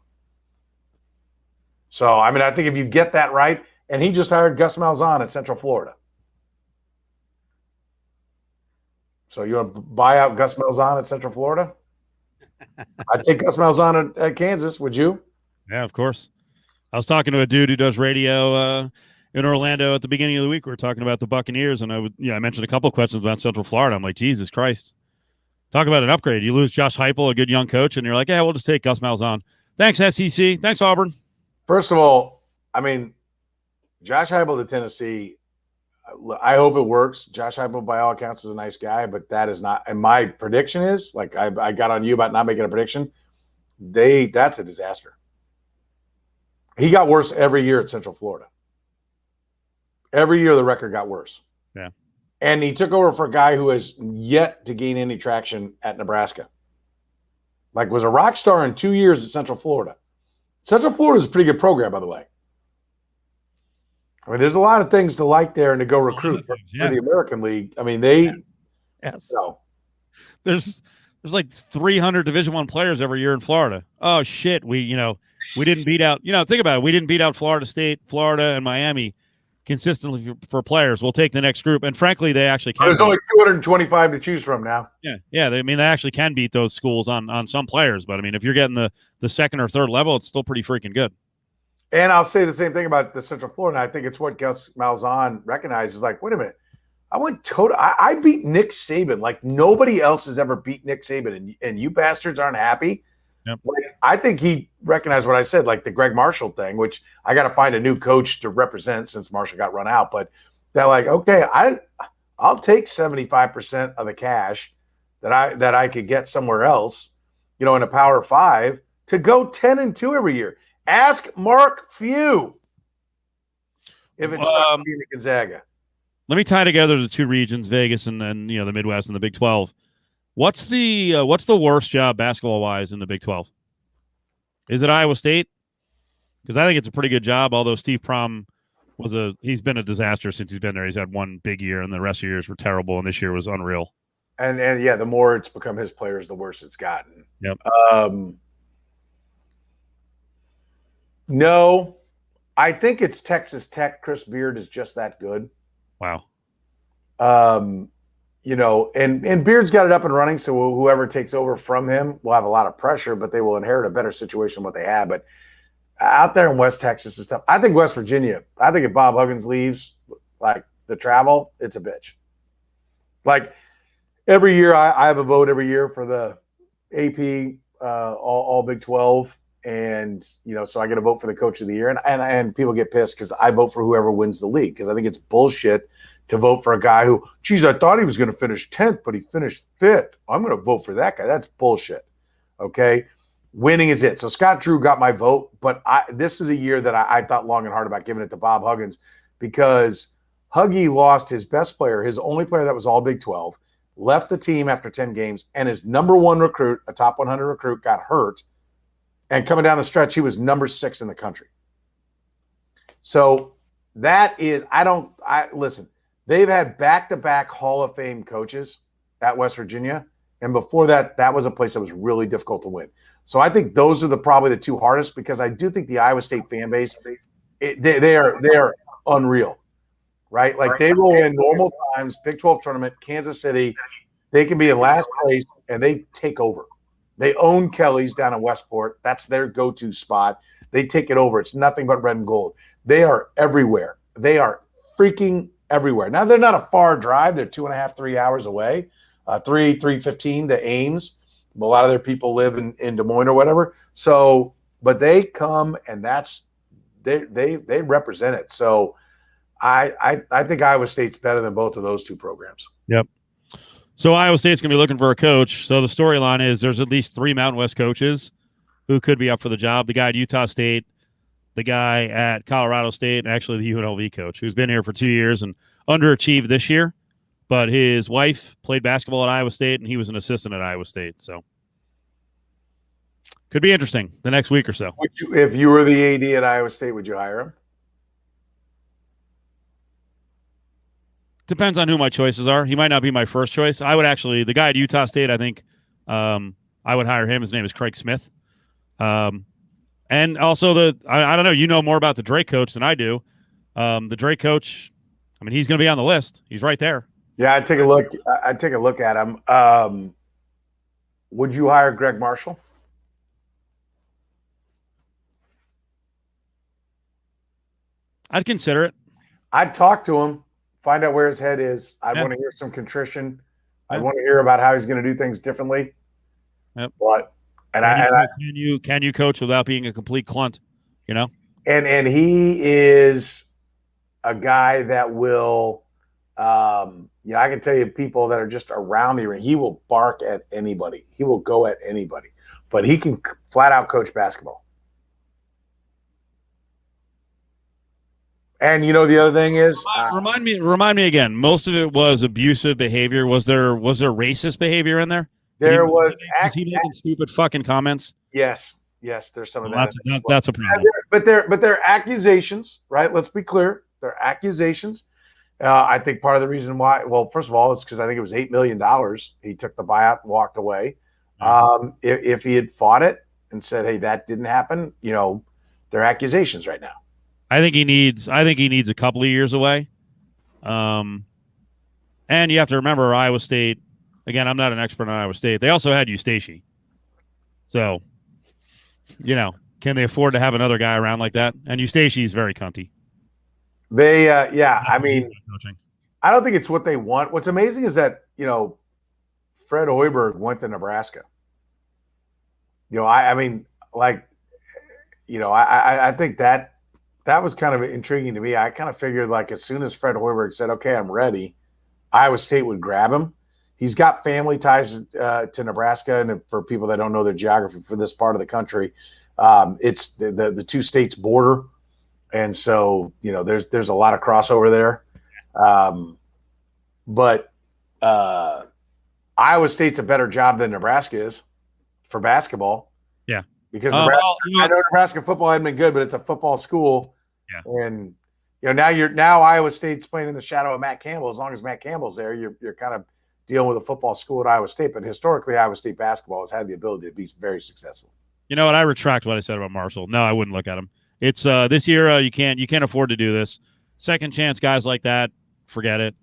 So, I mean, I think if you get that right, and he just hired Gus Malzahn at Central Florida. So you want to buy out Gus Malzahn at Central Florida? I'd take Gus Malzahn at Kansas. Would you? Yeah, of course. I was talking to a dude who does radio in Orlando at the beginning of the week. We were talking about the Buccaneers, and I mentioned a couple of questions about Central Florida. I'm like, Jesus Christ. Talk about an upgrade. You lose Josh Heupel, a good young coach, and you're like, yeah, we'll just take Gus Malzahn. Thanks, SEC. Thanks, Auburn. First of all, I mean, Josh Heupel to Tennessee, I hope it works. Josh Heupel, by all accounts, is a nice guy, but that is not – and my prediction is, like I got on you about not making a prediction, that's a disaster. He got worse every year at Central Florida. Every year the record got worse. Yeah. And he took over for a guy who has yet to gain any traction at Nebraska. Like, was a rock star in 2 years at Central Florida. Central Florida is a pretty good program, by the way. I mean, there's a lot of things to like there and to go recruit for the American League. I mean, Yes. So. There's like 300 Division I players every year in Florida. Oh, shit. We didn't beat out – think about it. We didn't beat out Florida State, Florida, and Miami consistently for players. We'll take the next group. And frankly, they actually can. There's only 225 to choose from now. Yeah. They actually can beat those schools on some players. But, I mean, if you're getting the second or third level, it's still pretty freaking good. And I'll say the same thing about the Central Florida. And I think it's what Gus Malzahn recognizes. Like, wait a minute. I beat Nick Saban. Like, nobody else has ever beat Nick Saban. And you bastards aren't happy. Yep. Like, I think he recognized what I said, like the Greg Marshall thing, which I got to find a new coach to represent since Marshall got run out. But they're like, okay, I'll take 75% of the cash that I could get somewhere else, in a Power 5 to go 10-2 every year. Ask Mark Few if it's being Gonzaga. Let me tie together the two regions, Vegas and then the Midwest and the Big 12. What's the worst job basketball-wise in the Big 12? Is it Iowa State? Because I think it's a pretty good job, although Steve Prohm he's been a disaster since he's been there. He's had one big year, and the rest of the years were terrible, and this year was unreal. And yeah, the more it's become his players, the worse it's gotten. Yep. No, I think it's Texas Tech. Chris Beard is just that good. Wow. And Beard's got it up and running, so whoever takes over from him will have a lot of pressure, but they will inherit a better situation than what they had. But out there in West Texas is tough. I think West Virginia, if Bob Huggins leaves, like the travel, it's a bitch. Like every year, I have a vote every year for the AP all Big 12. And, so I get a vote for the coach of the year. And people get pissed because I vote for whoever wins the league because I think it's bullshit to vote for a guy who, geez, I thought he was going to finish 10th, but he finished 5th. I'm going to vote for that guy. That's bullshit. Okay? Winning is it. So Scott Drew got my vote, but this is a year that I thought long and hard about giving it to Bob Huggins because Huggy lost his best player, his only player that was all Big 12, left the team after 10 games, and his number one recruit, a top 100 recruit, got hurt. And coming down the stretch, he was number 6 in the country. So that is, listen, they've had back-to-back Hall of Fame coaches at West Virginia. And before that, that was a place that was really difficult to win. So I think those are probably the two hardest because I do think the Iowa State fan base, they are unreal, right? Like they will in normal times, Big 12 tournament, Kansas City, they can be in last place and they take over. They own Kelly's down in Westport. That's their go-to spot. They take it over. It's nothing but red and gold. They are everywhere. They are freaking everywhere. Now, they're not a far drive. They're 2.5, 3 hours away, 3:15 to Ames. A lot of their people live in Des Moines or whatever. So, but they come and they represent it. So I think Iowa State's better than both of those two programs. Yep. So Iowa State's going to be looking for a coach. So the storyline is there's at least 3 Mountain West coaches who could be up for the job. The guy at Utah State, the guy at Colorado State, and actually the UNLV coach who's been here for 2 years and underachieved this year. But his wife played basketball at Iowa State, and he was an assistant at Iowa State. So could be interesting the next week or so. If you were the AD at Iowa State, would you hire him? Depends on who my choices are. He might not be my first choice. I would actually, the guy at Utah State, I think I would hire him. His name is Craig Smith. And also I don't know, you know more about the Drake coach than I do. The Drake coach, I mean, he's going to be on the list. He's right there. Yeah, I'd take a look. I'd take a look at him. Would you hire Greg Marshall? I'd consider it. I'd talk to him, find out where his head is. I'd want to hear some contrition. I'd want to hear about how he's going to do things differently. Yep. But can you coach without being a complete clunt? You know. And he is a guy that will. I can tell you people that are just around the ring. He will bark at anybody. He will go at anybody. But he can flat out coach basketball. And the other thing is, remind me again. Most of it was abusive behavior. Was there racist behavior in there? Was he making stupid fucking comments? Yes, there's some of that. That's a problem. But they're accusations, right? Let's be clear. They're accusations. I think part of the reason why, well, first of all, it's because I think it was $8 million. He took the buyout and walked away. If he had fought it and said, "Hey, that didn't happen," they're accusations right now. I think he needs a couple of years away. And you have to remember Iowa State. Again, I'm not an expert on Iowa State. They also had Eustace. So, can they afford to have another guy around like that? And Eustace is very cunty. I mean, I don't think it's what they want. What's amazing is that, Fred Hoiberg went to Nebraska. I think that was kind of intriguing to me. I kind of figured like as soon as Fred Hoiberg said, "Okay, I'm ready," Iowa State would grab him. He's got family ties to Nebraska, and for people that don't know their geography for this part of the country, it's the two states border, and so there's a lot of crossover there. But Iowa State's a better job than Nebraska is for basketball. Yeah. Because I know Nebraska football hadn't been good, but it's a football school. Yeah. And now Iowa State's playing in the shadow of Matt Campbell. As long as Matt Campbell's there, you're kind of dealing with a football school at Iowa State. But historically, Iowa State basketball has had the ability to be very successful. You know what? I retract what I said about Marshall. No, I wouldn't look at him. It's this year. You can't afford to do this. Second chance guys like that, forget it.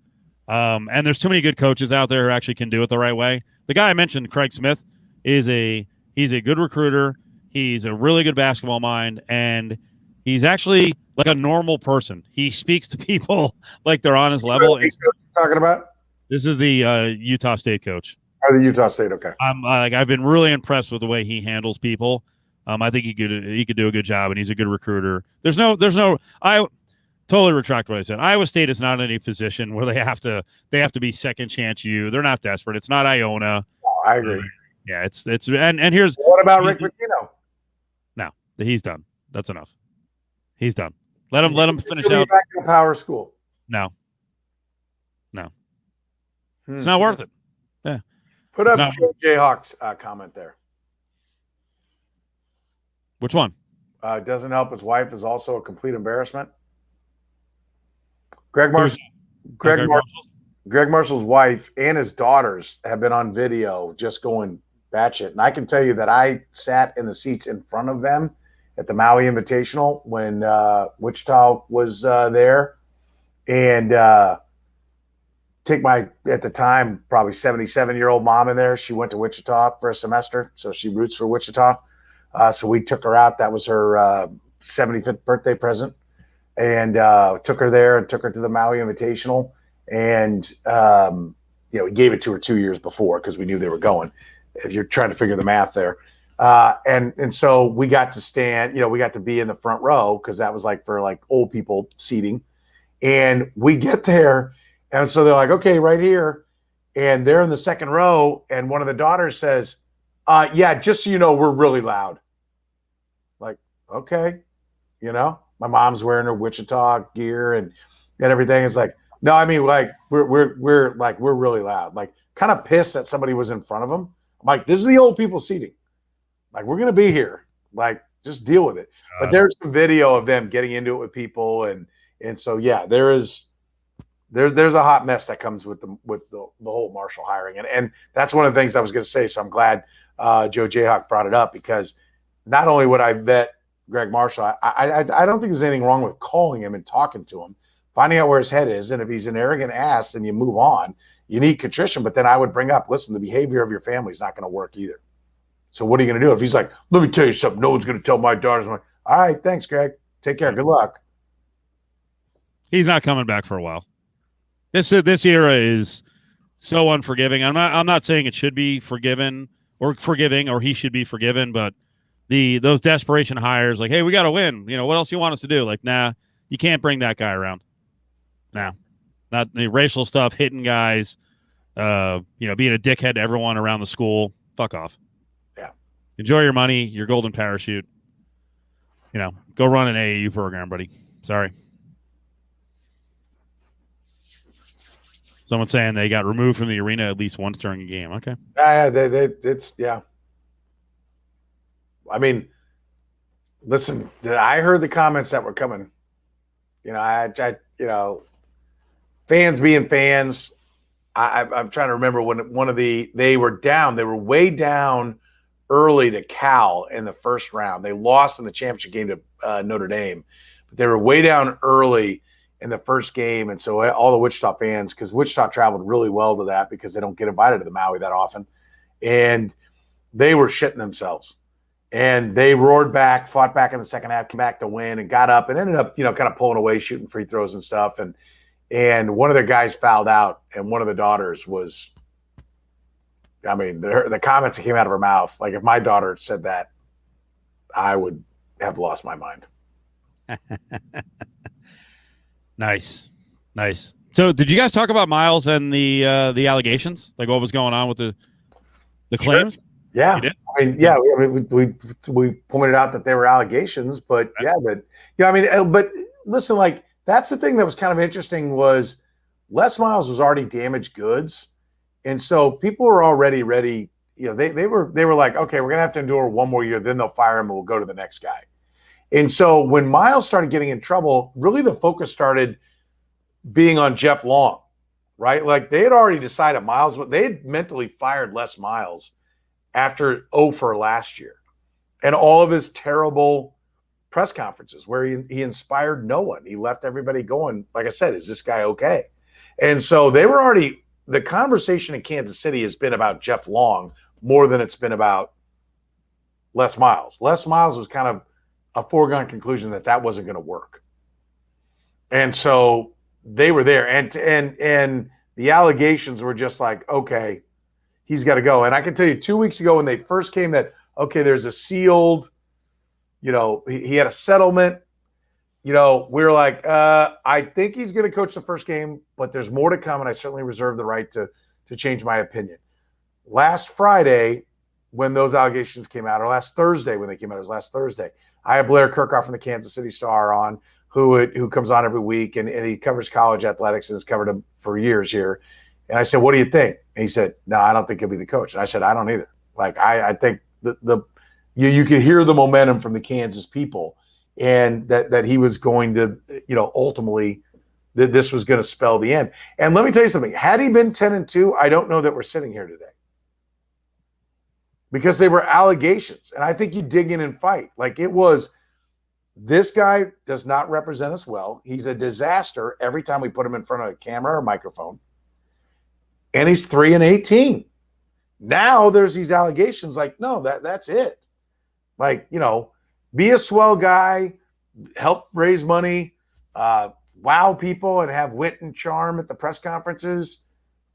And there's too many good coaches out there who actually can do it the right way. The guy I mentioned, Craig Smith, he's a good recruiter. He's a really good basketball mind, and he's actually like a normal person. He speaks to people like they're on his level. Talking about? This is the Utah State coach. Oh, the Utah State, okay. I've been really impressed with the way he handles people. I think he could do a good job, and he's a good recruiter. I totally retract what I said. Iowa State is not in a position where they have to be second chance you. They're not desperate. It's not Iona. Oh, I agree. Yeah, it's and here's what about Rick Pitino? No, he's done. That's enough. He's done. Let him finish out. Back to a power school. No. It's not worth it. Yeah. Put up Jayhawk's comment there. Which one? Doesn't help. His wife is also a complete embarrassment. Greg Marshall's wife and his daughters have been on video just going batshit. And I can tell you that I sat in the seats in front of them at the Maui Invitational when Wichita was there. And take my, at the time, probably 77-year-old mom in there. She went to Wichita for a semester, so she roots for Wichita. So we took her out. That was her 75th birthday present. And took her there and took her to the Maui Invitational. And, we gave it to her 2 years before because we knew they were going, if you're trying to figure the math there. And so we got to stand, we got to be in the front row because that was like for like old people seating. And we get there, and so they're like, okay, right here. And they're in the second row, and one of the daughters says, yeah, just so you know, we're really loud. Like, okay, my mom's wearing her Wichita gear and everything. It's like, no, I mean, like, we're really loud. Like, kind of pissed that somebody was in front of them. I'm like, this is the old people seating. Like, we're gonna be here. Like, just deal with it. But there's some video of them getting into it with people, and so yeah, there's a hot mess that comes with the whole Marshall hiring, and that's one of the things I was going to say. So I'm glad Joe Jayhawk brought it up, because not only would I vet Greg Marshall, I don't think there's anything wrong with calling him and talking to him, finding out where his head is, and if he's an arrogant ass, then you move on. You need contrition, but then I would bring up, listen, the behavior of your family is not going to work either. So what are you going to do if he's like, let me tell you something, no one's going to tell my daughters? I'm like, all right, thanks, Greg. Take care. Good luck. He's not coming back for a while. This era is so unforgiving. I'm not saying it should be forgiven or forgiving, or he should be forgiven, but those desperation hires, like, hey, we got to win. What else you want us to do? Like, nah, you can't bring that guy around. Nah, not the racial stuff, hitting guys, being a dickhead to everyone around the school. Fuck off. Yeah. Enjoy your money, your golden parachute. Go run an AAU program, buddy. Sorry. Someone saying they got removed from the arena at least once during a game. Okay. Yeah. I mean, listen, I heard the comments that were coming. Fans being fans. I'm trying to remember when they were way down early to Cal in the first round. They lost in the championship game to Notre Dame, but they were way down early in the first game. And so all the Wichita fans, because Wichita traveled really well to that because they don't get invited to the Maui that often, and they were shitting themselves. And they roared back, fought back in the second half, came back to win, and got up and ended up, kind of pulling away, shooting free throws and stuff. And one of their guys fouled out, and one of the daughters was, I mean, the comments that came out of her mouth, like if my daughter said that, I would have lost my mind. Nice. So did you guys talk about Miles and the allegations? Like what was going on with the claims? Sure. Yeah. You did? I mean, yeah, we pointed out that they were allegations, but but listen, like that's the thing that was kind of interesting was Les Miles was already damaged goods. And so people were already ready. They were like, okay, we're going to have to endure one more year. Then they'll fire him and we'll go to the next guy. And so when Miles started getting in trouble, really the focus started being on Jeff Long, right? Like they had already decided they had mentally fired Les Miles after for last year and all of his terrible press conferences where he inspired no one. He left everybody going, like I said, is this guy okay? And so they were already, the conversation in Kansas City has been about Jeff Long more than it's been about Les Miles. Les Miles was kind of a foregone conclusion that wasn't going to work. And so they were there. And the allegations were just like, okay, he's got to go. And I can tell you 2 weeks ago when they first came that, okay, there's a sealed, he had a settlement. We were like, I think he's going to coach the first game, but there's more to come, and I certainly reserve the right to change my opinion. Last Friday, when those allegations came out, or last Thursday when they came out, it was last Thursday, I had Blair Kirkhoff from the Kansas City Star on, who comes on every week, and he covers college athletics and has covered them for years here. And I said, what do you think? And he said, no, I don't think he'll be the coach. And I said, I don't either. Like, I think you could hear the momentum from the Kansas people, and that he was going to, ultimately that this was going to spell the end. And let me tell you something. Had he been 10-2, I don't know that we're sitting here today, because they were allegations. And I think you dig in and fight. Like it was, this guy does not represent us well. He's a disaster every time we put him in front of a camera or microphone. And he's 3-18. Now there's these allegations like, no, that's it. Like, be a swell guy, help raise money, wow people, and have wit and charm at the press conferences.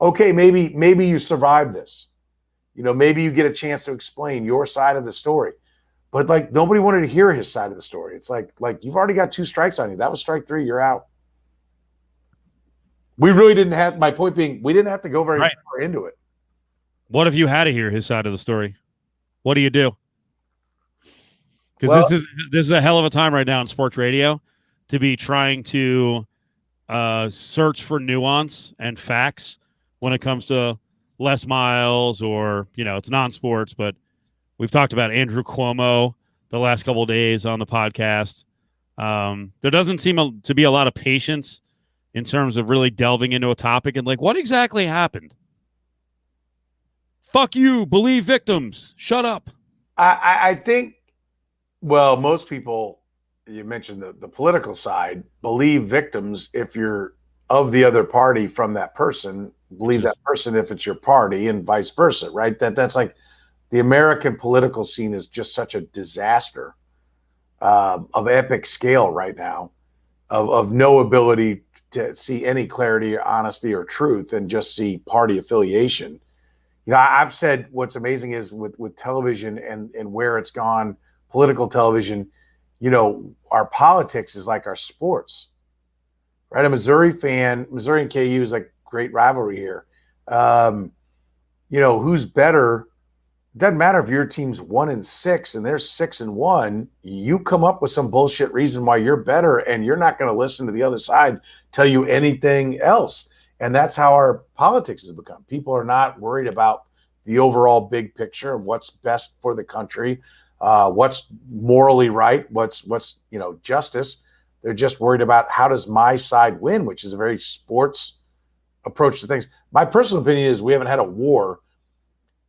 Okay, maybe you survive this. Maybe you get a chance to explain your side of the story. But like nobody wanted to hear his side of the story. It's like you've already got 2 strikes on you. That was strike 3. You're out. We really didn't have. My point being, we didn't have to go very Right. far into it. What if you had to hear his side of the story? What do you do? Because Well, this is a hell of a time right now in sports radio to be trying to search for nuance and facts when it comes to Les Miles or, it's non-sports, but we've talked about Andrew Cuomo the last couple of days on the podcast. There doesn't seem to be a lot of patience in terms of really delving into a topic and like, what exactly happened? Fuck you, believe victims. Shut up. I think, well, most people, you mentioned the political side, believe victims if you're of the other party from that person, believe that person if it's your party, and vice versa, right? That's like the American political scene is just such a disaster of epic scale right now, of no ability to see any clarity, honesty, or truth, and just see party affiliation. I've said what's amazing is with television and where it's gone, political television, our politics is like our sports, right? A Missouri fan, Missouri and KU is like great rivalry here. Who's better? It doesn't matter if your team's 1-6 and they're 6-1. You come up with some bullshit reason why you're better, and you're not going to listen to the other side tell you anything else. And that's how our politics has become. People are not worried about the overall big picture of what's best for the country, what's morally right, what's justice. They're just worried about how does my side win, which is a very sports approach to things. My personal opinion is we haven't had a war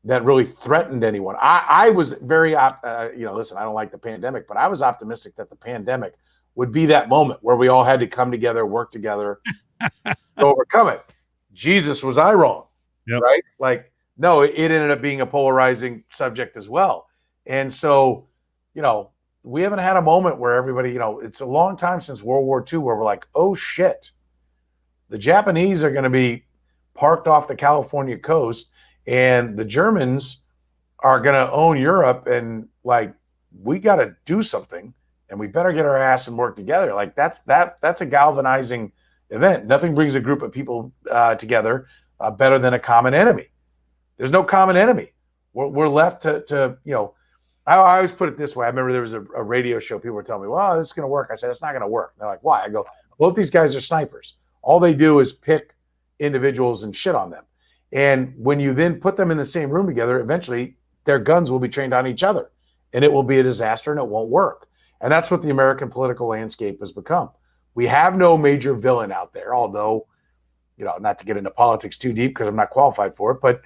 that really threatened anyone. I was very, listen, I don't like the pandemic, but I was optimistic that the pandemic would be that moment where we all had to come together, work together, to overcome it. Jesus, was I wrong? Yep. Right? Like, no, it ended up being a polarizing subject as well. And so, we haven't had a moment where everybody, it's a long time since World War II where we're like, oh shit, the Japanese are going to be parked off the California coast and the Germans are going to own Europe, and like, we got to do something, and we better get our ass and work together. Like that's a galvanizing event. Nothing brings a group of people together better than a common enemy. There's no common enemy. We're left to I always put it this way. I remember there was a radio show. People were telling me, well, this is going to work. I said, it's not going to work. They're like, why? I go, both these guys are snipers. All they do is pick individuals and shit on them. And when you then put them in the same room together, eventually their guns will be trained on each other, and it will be a disaster and it won't work. And that's what the American political landscape has become. We have no major villain out there, although, not to get into politics too deep because I'm not qualified for it, but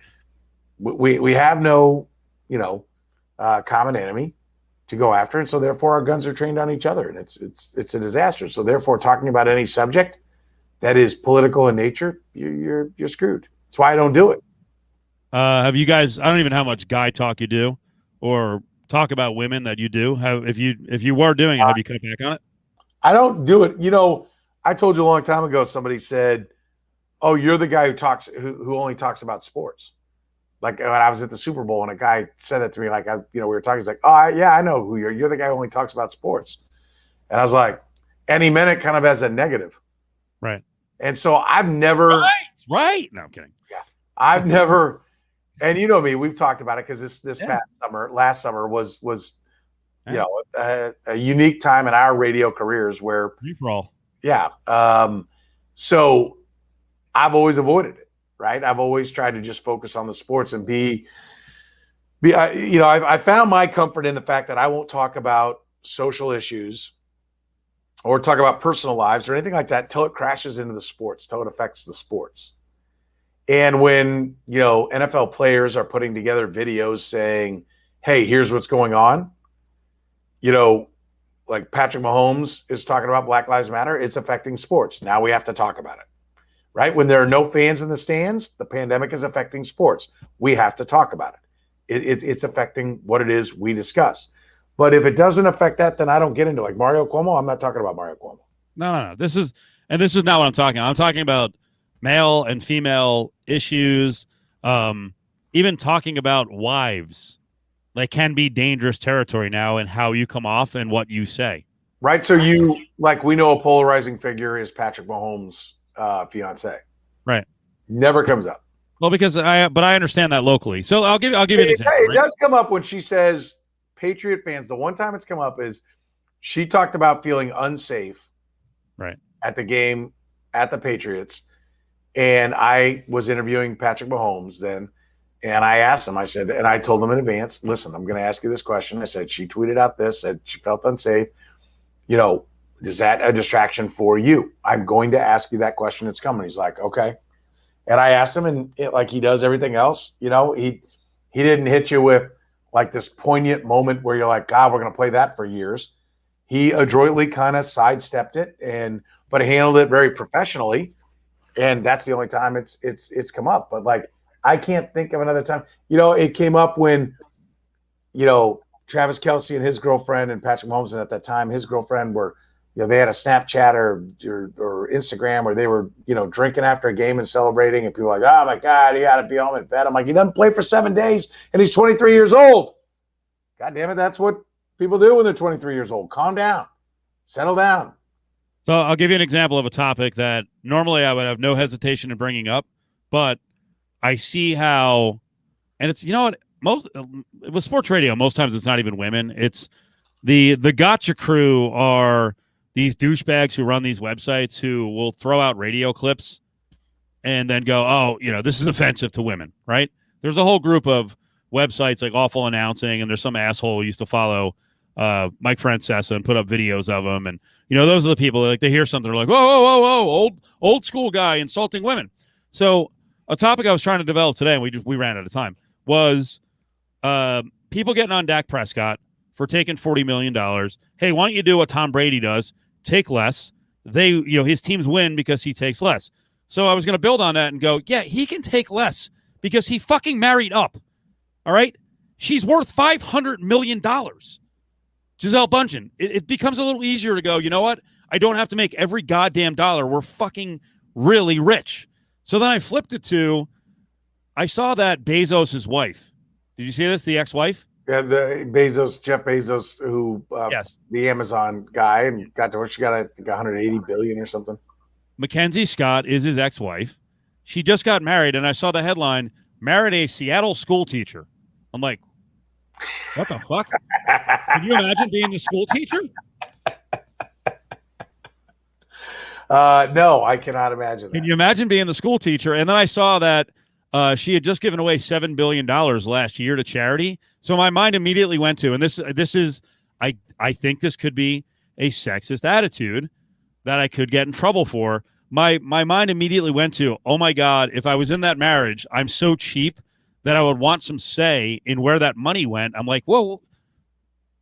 we have no, common enemy to go after. And so therefore our guns are trained on each other, and it's a disaster. So therefore, talking about any subject that is political in nature, you're screwed. That's why I don't do it. Have you guys? I don't even know how much guy talk you do, or talk about women that you do. If you were doing it, have you cut back on it? I don't do it. I told you a long time ago. Somebody said, "Oh, you're the guy who only talks about sports." Like when I was at the Super Bowl, and a guy said that to me. Like we were talking. He's like, "Oh, yeah, I know who you're. You're the guy who only talks about sports." And I was like, and he meant it kind of as a negative, right? And so I've never, right. No, I'm kidding. Yeah, I've never, and me, we've talked about it because this last summer was a unique time in our radio careers where so I've always avoided it, right? I've always tried to just focus on the sports and I found my comfort in the fact that I won't talk about social issues or talk about personal lives or anything like that till it crashes into the sports, till it affects the sports. And when, NFL players are putting together videos saying, hey, here's what's going on, like Patrick Mahomes is talking about Black Lives Matter, it's affecting sports. Now we have to talk about it, right? When there are no fans in the stands, the pandemic is affecting sports. We have to talk about it. It's affecting what it is we discuss. But if it doesn't affect that, then I don't get into like Mario Cuomo. I'm not talking about Mario Cuomo. No. This is not what I'm talking about. I'm talking about male and female issues, even talking about wives. Like can be dangerous territory now and how you come off and what you say. Right. So we know a polarizing figure is Patrick Mahomes' fiance. Right. Never comes up. Well, because I understand that locally. So I'll give you an example. It Right? does come up when she says Patriot fans. The one time it's come up is she talked about feeling unsafe Right. at the game at the Patriots. And I was interviewing Patrick Mahomes then. And I asked him, I said, and I told him in advance, listen, I'm going to ask you this question. I said, she tweeted out this, said she felt unsafe. Is that a distraction for you? I'm going to ask you that question. It's coming. He's like, okay. And I asked him, and like he does everything else, he didn't hit you with like this poignant moment where you're like, God, we're going to play that for years. He adroitly kind of sidestepped it, but handled it very professionally. And that's the only time it's come up. But like, I can't think of another time. It came up when, Travis Kelce and his girlfriend and Patrick Mahomes, and at that time his girlfriend were, they had a Snapchat or Instagram where they were, drinking after a game and celebrating, and people were like, oh my God, he ought to be home in bed. I'm like, he doesn't play for 7 days and he's 23 years old. God damn it, that's what people do when they're 23 years old. Calm down, settle down. So I'll give you an example of a topic that normally I would have no hesitation in bringing up, but I see how, and it's, with sports radio, most times it's not even women. It's the gotcha crew are these douchebags who run these websites who will throw out radio clips and then go, oh, this is offensive to women, right? There's a whole group of websites like Awful Announcing, and there's some asshole who used to follow Mike Francesa and put up videos of him. And, those are the people that, like, they hear something, they're like, whoa, old school guy insulting women. So a topic I was trying to develop today, and we ran out of time, was people getting on Dak Prescott for taking $40 million. Hey, why don't you do what Tom Brady does? Take less. His teams win because he takes less. So I was going to build on that and go, yeah, he can take less because he fucking married up. All right? She's worth $500 million. Gisele Bundchen. It becomes a little easier to go, you know what? I don't have to make every goddamn dollar. We're fucking really rich. So then I flipped it to, I saw that Bezos' wife. Did you see this? The ex-wife? Yeah, Jeff Bezos, who yes, the Amazon guy, and got to where she got I think 180 billion or something. Mackenzie Scott is his ex-wife. She just got married, and I saw the headline, married a Seattle school teacher. I'm like, what the fuck? Can you imagine being the school teacher? No, I cannot imagine that. Can you imagine being the school teacher? And then I saw that she had just given away $7 billion last year to charity. So my mind immediately went to, and this is, I think this could be a sexist attitude that I could get in trouble for. My mind immediately went to, oh my God, if I was in that marriage, I'm so cheap that I would want some say in where that money went. I'm like, whoa,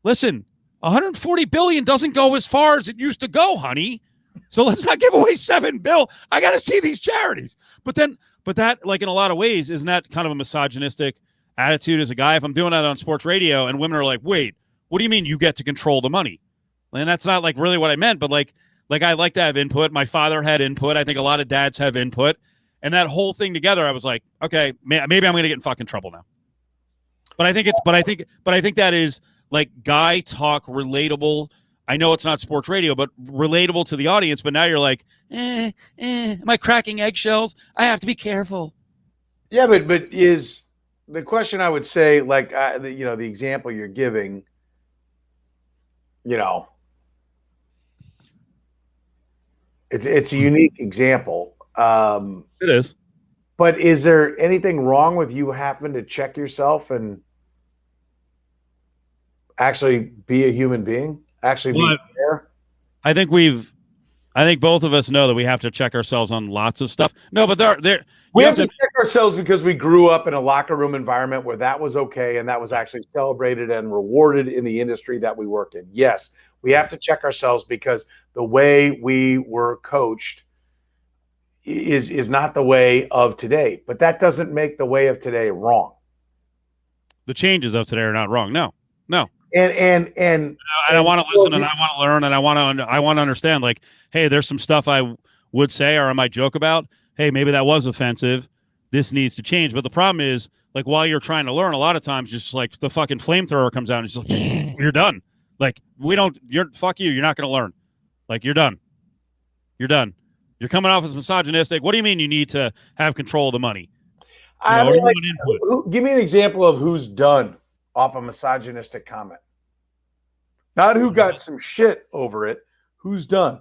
listen, 140 billion doesn't go as far as it used to go, honey. So let's not give away $7 billion. I got to see these charities. But that, like, in a lot of ways, isn't that kind of a misogynistic attitude as a guy? If I'm doing that on sports radio and women are like, wait, what do you mean you get to control the money? And that's not like really what I meant, but like I like to have input. My father had input. I think a lot of dads have input. And that whole thing together, I was like, okay, maybe I'm going to get in fucking trouble now. But I think that is like guy talk, relatable. I know it's not sports radio, but relatable to the audience. But now you're like, am I cracking eggshells? I have to be careful. Yeah, but is the question I would say, like, the example you're giving, it's a unique example. It is. But is there anything wrong with you having to check yourself and actually be a human being? Actually be fair? I think both of us know that we have to check ourselves on lots of stuff. No, but we have to check ourselves because we grew up in a locker room environment where that was okay and that was actually celebrated and rewarded in the industry that we worked in. Yes, we have to check ourselves because the way we were coached is not the way of today. But that doesn't make the way of today wrong. The changes of today are not wrong. No. And I want to listen and I want to learn and I want to understand, like, hey, there's some stuff I would say or I might joke about. Hey, maybe that was offensive. This needs to change. But the problem is, like, while you're trying to learn, a lot of times just like the fucking flamethrower comes out and it's like, you're done. Like, fuck you. You're not going to learn. Like, you're done. You're coming off as misogynistic. What do you mean you need to have control of the money? I mean, like, input. give me an example of who's done off a misogynistic comment. Not who got some shit over it. Who's done?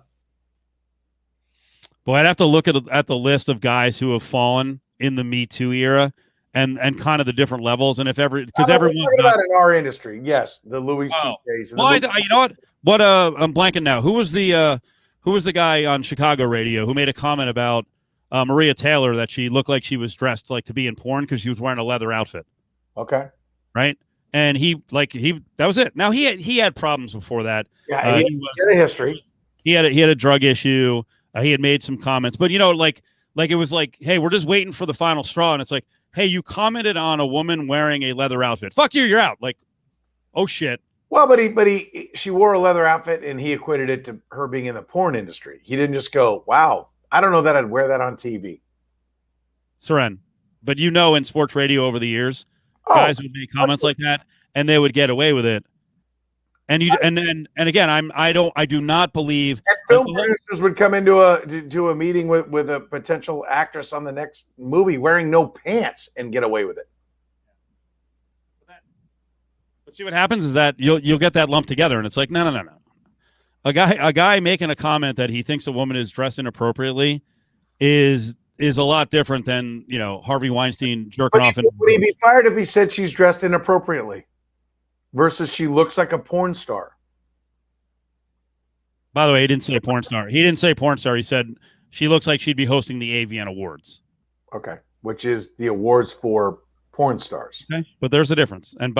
Well, I'd have to look at the list of guys who have fallen in the Me Too era and kind of the different levels. And if because everyone's talking about in our industry, yes, the Louis C.K.'s. Well, you know what? I'm blanking now. Who was the guy on Chicago radio who made a comment about Maria Taylor that she looked like she was dressed like to be in porn because she was wearing a leather outfit? Okay. Right. And that was it. Now he had problems before that. Yeah, he had a history. He had a drug issue. He had made some comments, but like it was like, hey, we're just waiting for the final straw, and it's like, hey, you commented on a woman wearing a leather outfit. Fuck you, you're out. Like, oh shit. Well, but she wore a leather outfit, and he equated it to her being in the porn industry. He didn't just go, wow, I don't know that I'd wear that on TV. Seren, but in sports radio over the years, guys would make comments like that, and they would get away with it. And again, I do not believe and film producers would come into a meeting with a potential actress on the next movie wearing no pants and get away with it. But see what happens is that you'll get that lumped together, and it's like no. A guy making a comment that he thinks a woman is dressed inappropriately is a lot different than Harvey Weinstein jerking off. Would he be fired if he said she's dressed inappropriately? Versus she looks like a porn star. By the way, he didn't say porn star. He didn't say porn star. He said she looks like she'd be hosting the AVN Awards. Okay, which is the awards for porn stars. Okay, but there's a difference. And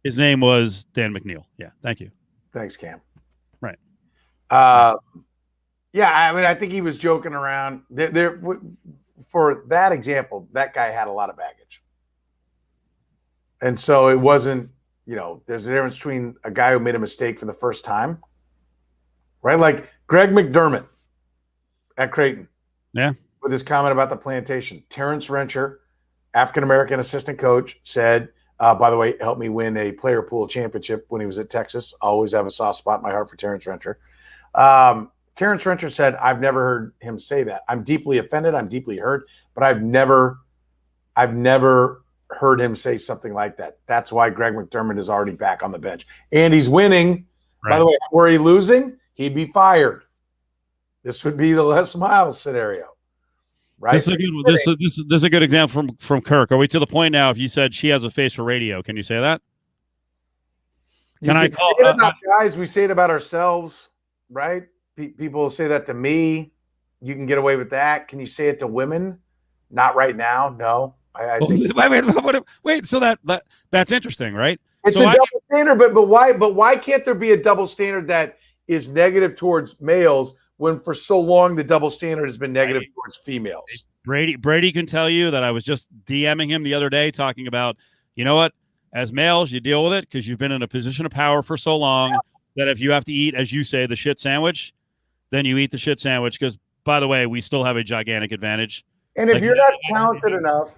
his name was Dan McNeil. Yeah, thank you. Thanks, Cam. Right. Yeah, I mean, I think he was joking around. For that example, that guy had a lot of baggage. And so it wasn't, there's a difference between a guy who made a mistake for the first time, right? Like Greg McDermott at Creighton. Yeah. With his comment about the plantation. Terrence Rencher, African-American assistant coach, said, by the way, helped me win a player pool championship when he was at Texas. I always have a soft spot in my heart for Terrence Rencher. Terrence Rencher said, I've never heard him say that. I'm deeply offended. I'm deeply hurt, but I've never heard him say something like that. That's why Greg McDermott is already back on the bench. And he's winning. Right. By the way, were he losing, he'd be fired. This would be the Les Miles scenario. Right? This is a good example from Kirk. Are we to the point now, if you said she has a face for radio, can you say that? I call it about guys, we say it about ourselves, right? People say that to me. You can get away with that. Can you say it to women? Not right now. No. I think wait. So that's interesting, right? It's a double standard, but why can't there be a double standard that is negative towards males when for so long the double standard has been negative towards females? Brady can tell you that I was just DMing him the other day talking about, what, as males you deal with it because you've been in a position of power for so long that if you have to eat, as you say, the shit sandwich, then you eat the shit sandwich because, by the way, we still have a gigantic advantage. And if you're not talented enough.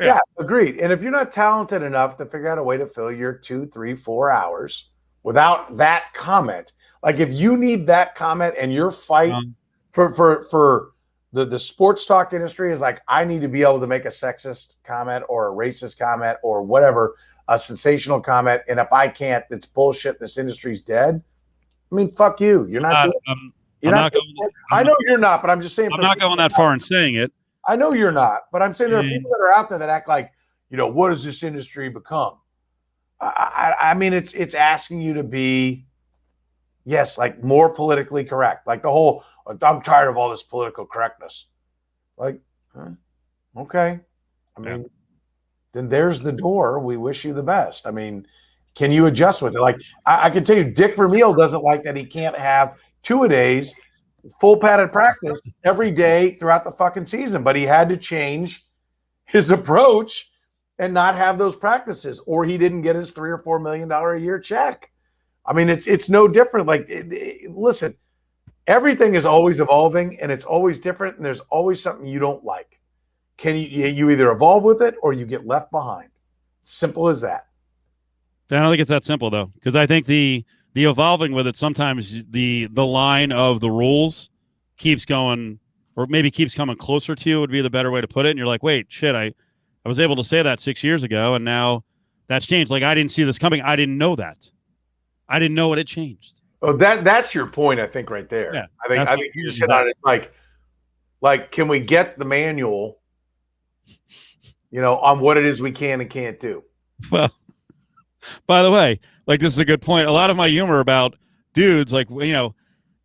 Yeah, agreed. And if you're not talented enough to figure out a way to fill your 2, 3, 4 hours without that comment, like if you need that comment and your fight for the sports talk industry is like, I need to be able to make a sexist comment or a racist comment or whatever, a sensational comment. And if I can't, it's bullshit. This industry's dead. I mean, fuck you. You're not. I know you're not, but I'm just saying. I'm not going that far in saying it. I know you're not, but I'm saying there are people that are out there that act like, what does this industry become? I mean, it's asking you to be, yes, like more politically correct. Like the whole, I'm tired of all this political correctness. Like, okay. I mean, then there's the door. We wish you the best. I mean, can you adjust with it? Like, I can tell you, Dick Vermeil doesn't like that he can't have 2-a-days full padded practice every day throughout the fucking season, but he had to change his approach and not have those practices, or he didn't get his $3 or $4 million a year check. I mean, it's no different. Like, listen, everything is always evolving and it's always different, and there's always something you don't like. Can you either evolve with it or you get left behind? Simple as that. I don't think it's that simple though, because I think the evolving with it, sometimes the line of the rules keeps going, or maybe keeps coming closer to you would be the better way to put it. And you're like, wait, shit, I was able to say that 6 years ago, and now that's changed. Like, I didn't see this coming. I didn't know that. I didn't know it had changed. Oh, that's your point, I think, right there. Yeah, I think you just hit on it. Like, can we get the manual, on what it is we can and can't do? Well, by the way, like, this is a good point. A lot of my humor about dudes, like,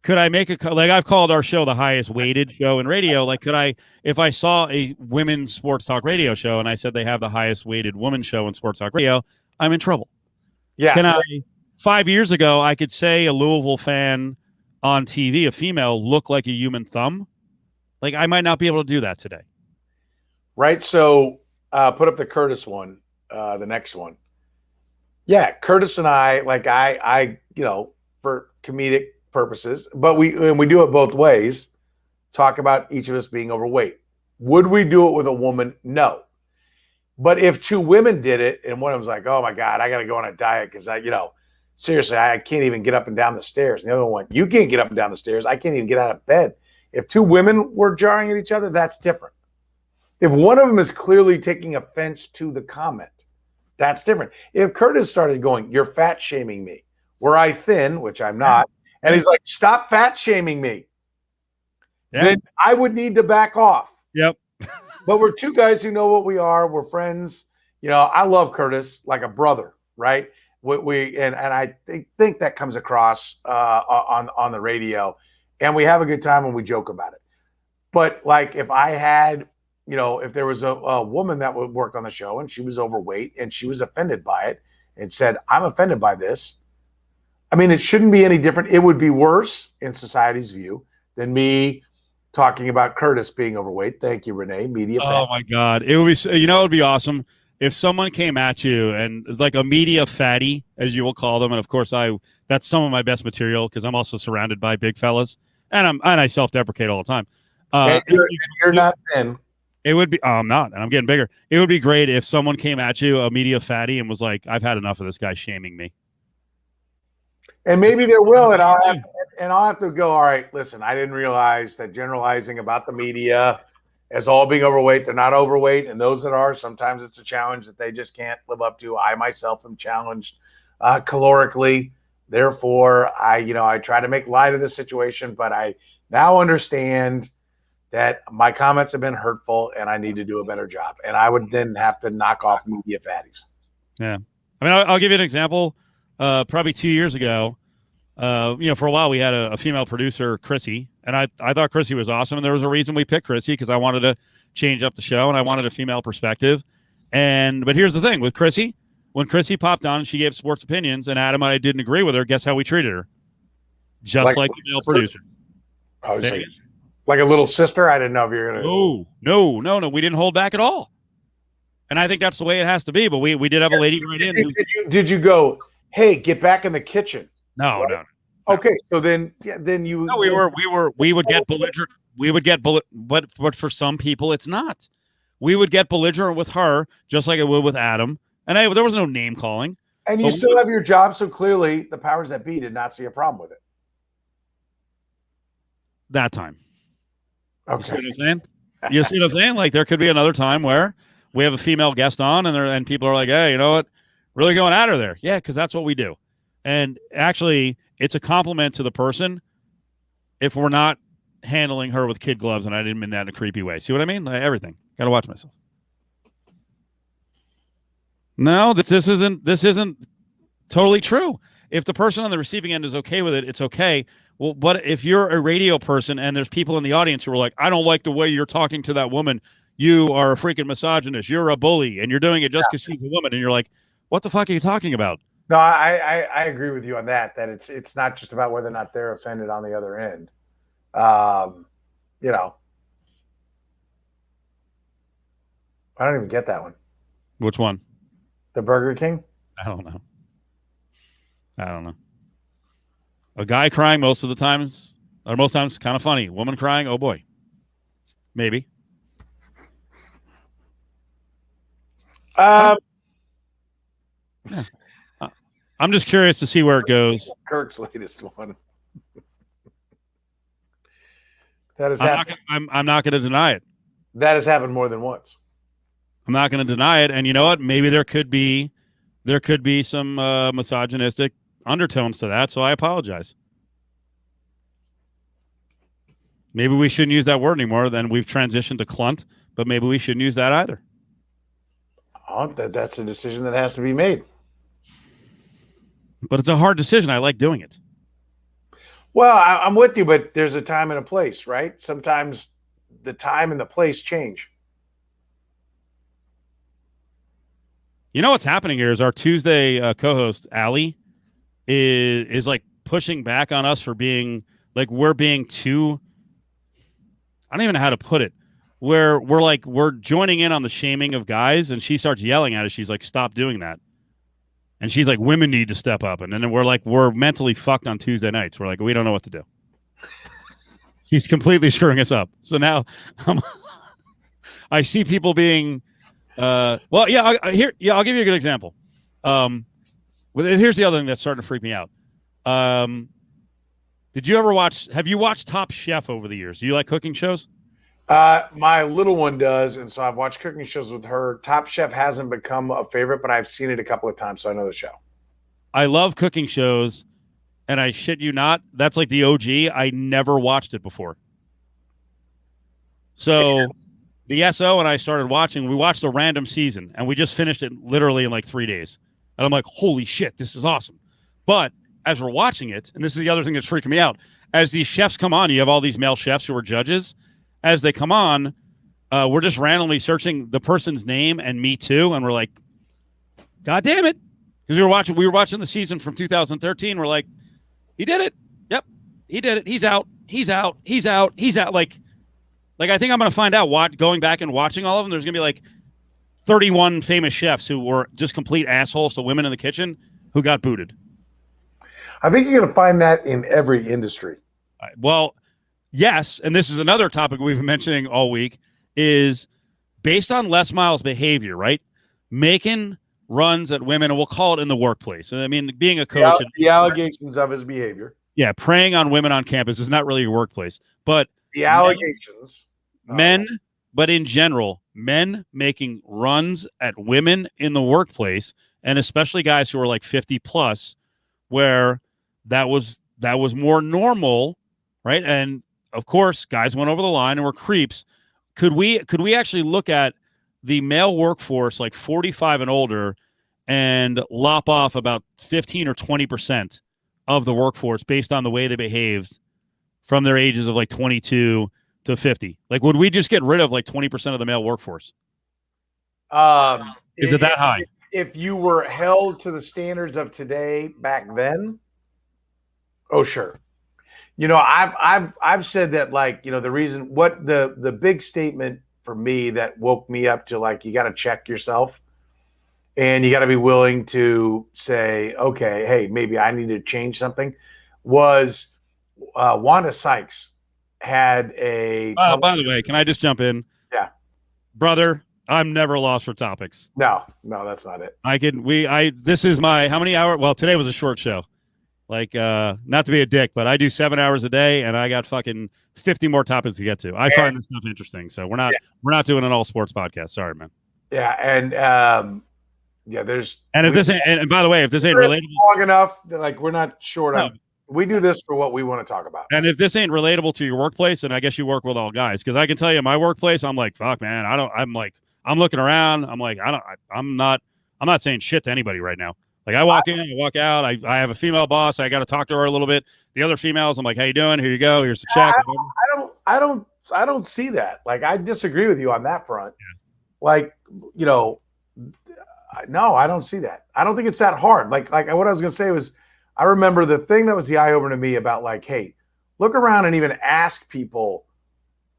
could I make like, I've called our show the highest weighted show in radio. Like, if I saw a women's sports talk radio show and I said they have the highest weighted women's show in sports talk radio, I'm in trouble. Yeah. 5 years ago, I could say a Louisville fan on TV, a female, looked like a human thumb. Like, I might not be able to do that today. Right. So put up the Curtis one, the next one. Yeah. Curtis and I, like, I for comedic purposes, but we do it both ways, talk about each of us being overweight. Would we do it with a woman? No. But if two women did it and one of them was like, oh my God, I got to go on a diet because seriously, I can't even get up and down the stairs. And the other one, you can't get up and down the stairs. I can't even get out of bed. If two women were jarring at each other, that's different. If one of them is clearly taking offense to the comment, that's different. If Curtis started going, you're fat shaming me, were I thin, which I'm not, and he's like, stop fat shaming me, then I would need to back off. Yep. But we're two guys who know what we are. We're friends. I love Curtis like a brother, right? And I think that comes across on the radio, and we have a good time and we joke about it. But like, if I had, if there was a woman that worked on the show and she was overweight and she was offended by it and said, I'm offended by this. I mean, it shouldn't be any different. It would be worse in society's view than me talking about Curtis being overweight. Thank you, Renee. Media. Oh my God. It would be, it would be awesome if someone came at you and it's like a media fatty, as you will call them. And of course that's some of my best material because I'm also surrounded by big fellas and I self-deprecate all the time. You're not thin. It would be, I'm not, and I'm getting bigger. It would be great if someone came at you, a media fatty, and was like, I've had enough of this guy shaming me. And maybe there will, and I'll have to go, all right, listen, I didn't realize that generalizing about the media as all being overweight, they're not overweight, and those that are, sometimes it's a challenge that they just can't live up to. I myself am challenged calorically. Therefore, I try to make light of the situation, but I now understand that my comments have been hurtful and I need to do a better job. And I would then have to knock off media fatties. Yeah. I mean, I'll give you an example. Probably 2 years ago, for a while we had a female producer, Chrissy, and I thought Chrissy was awesome. And there was a reason we picked Chrissy because I wanted to change up the show and I wanted a female perspective. But here's the thing with Chrissy, when Chrissy popped on and she gave sports opinions and Adam and I didn't agree with her, guess how we treated her? Just like the male producer. Like a little sister? I didn't know if you were going to. No. We didn't hold back at all. And I think that's the way it has to be. But we did have a lady right in. Did you go, hey, get back in the kitchen? No, right? No. Okay, so then you. No, we would get belligerent. But for some people, it's not. We would get belligerent with her, just like it would with Adam. And there was no name calling. And you still have your job, so clearly the powers that be did not see a problem with it. That time. Okay. You see what I'm saying? You see what I'm saying? Like, there could be another time where we have a female guest on and people are like, hey, you know what? Really going at her there. Yeah, because that's what we do. And actually, it's a compliment to the person if we're not handling her with kid gloves, and I didn't mean that in a creepy way. See what I mean? Like, everything. Got to watch myself. No, this isn't totally true. If the person on the receiving end is okay with it, it's okay. Well, but if you're a radio person and there's people in the audience who are like, I don't like the way you're talking to that woman. You are a freaking misogynist. You're a bully, and you're doing it just because she's a woman. And you're like, what the fuck are you talking about? No, I agree with you on that. That it's not just about whether or not they're offended on the other end. I don't even get that one. Which one? The Burger King? I don't know. A guy crying most times, kind of funny. Woman crying, oh boy. Maybe. Yeah. I'm just curious to see where it goes. Kirk's latest one. That has happened. I'm not going to deny it. That has happened more than once. I'm not going to deny it. And you know what? Maybe there could be some misogynistic undertones to that. So I apologize. Maybe we shouldn't use that word anymore. Then we've transitioned to clunt, but maybe we shouldn't use that either. Oh, that's a decision that has to be made. But it's a hard decision. I like doing it. Well, I'm with you, but there's a time and a place, right? Sometimes the time and the place change. You know what's happening here is our Tuesday co-host Allie is like pushing back on us for being like we're being too. I don't even know how to put it. Where we're joining in on the shaming of guys, and she starts yelling at us. She's like, "Stop doing that!" And she's like, "Women need to step up." And then we're mentally fucked on Tuesday nights. We're like, we don't know what to do. She's completely screwing us up. So now, I see people being. I'll give you a good example. Here's the other thing that's starting to freak me out. Have you watched Top Chef over the years? Do you like cooking shows? My little one does, and so I've watched cooking shows with her. Top Chef hasn't become a favorite, but I've seen it a couple of times, so I know the show. I love cooking shows, and I shit you not, that's like the OG. I never watched it before. So the SO and I started watching. We watched a random season, and we just finished it literally in like 3 days. And I'm like, holy shit, this is awesome. But as we're watching it, and this is the other thing that's freaking me out, as these chefs come on, you have all these male chefs who are judges. As they come on, we're just randomly searching the person's name and me too, and we're like, God damn it. Because we were watching the season from 2013. We're like, he did it. Yep, he did it. He's out. Like I think I'm going to find out going back and watching all of them. There's going to be like 31 famous chefs who were just complete assholes to women in the kitchen who got booted. I think you're going to find that in every industry. Well, yes, and this is another topic we've been mentioning all week, is based on Les Miles' behavior, right? Making runs at women, and we'll call it in the workplace. I mean, being a coach. The allegations of his behavior. Yeah, preying on women on campus is not really your workplace. But the allegations. But in general, men making runs at women in the workplace, and especially guys who are like 50 plus, where that was more normal, right? And of course, guys went over the line and were creeps. Could we actually look at the male workforce, like 45 and older, and lop off about 15 or 20% of the workforce based on the way they behaved from their ages of like 22 to 50? Like, would we just get rid of like 20% of the male workforce? Is it that high? If you were held to the standards of today back then, oh sure. You know, I've said that, like, you know, the reason what the big statement for me that woke me up to, like, you got to check yourself and you got to be willing to say, okay, hey, maybe I need to change something, was Wanda Sykes had a. By the way, can I just jump in? Yeah, brother, I'm never lost for topics. No, that's not it. This is my how many hour? Well, today was a short show. Like, not to be a dick, but I do 7 hours a day, and I got fucking 50 more topics to get to. I find this stuff interesting, so we're not doing an all sports podcast. Sorry, man. Yeah, and there's if this ain't, and by the way, if this ain't relatable long enough, like, we're not short on. We do this for what we want to talk about. And if this ain't relatable to your workplace, and I guess you work with all guys, because I can tell you, my workplace, I'm like, fuck, man, I'm looking around, I'm like, I'm not saying shit to anybody right now. Like, I walk in, I walk out. I have a female boss. I got to talk to her a little bit. The other females, I'm like, how you doing? Here you go. Here's the check. I don't see that. Like, I disagree with you on that front. Yeah. Like, you know, no, I don't see that. I don't think it's that hard. Like what I was going to say was, I remember the thing that was the eye opener to me about, like, hey, look around and even ask people,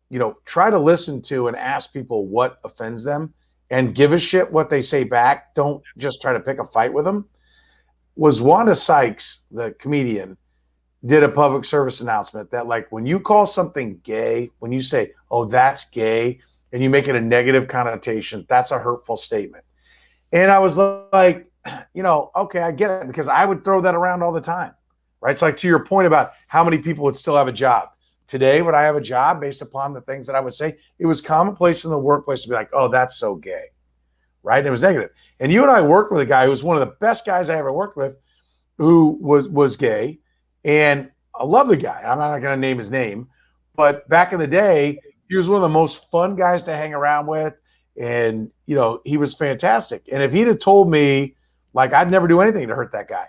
you know, try to listen to and ask people what offends them and give a shit what they say back. Don't just try to pick a fight with them. Was Wanda Sykes, the comedian, did a public service announcement that, like, when you call something gay, when you say, oh, that's gay, and you make it a negative connotation, that's a hurtful statement. And I was like, you know, okay, I get it, because I would throw that around all the time, right? It's like, to your point about how many people would still have a job. today when I have a job based upon the things that I would say, it was commonplace in the workplace to be like, oh, that's so gay, right? And it was negative. And you and I worked with a guy who was one of the best guys I ever worked with who was gay. And I love the guy. I'm not going to name his name. But back in the day, he was one of the most fun guys to hang around with. And, he was fantastic. And if he'd have told me, like, I'd never do anything to hurt that guy.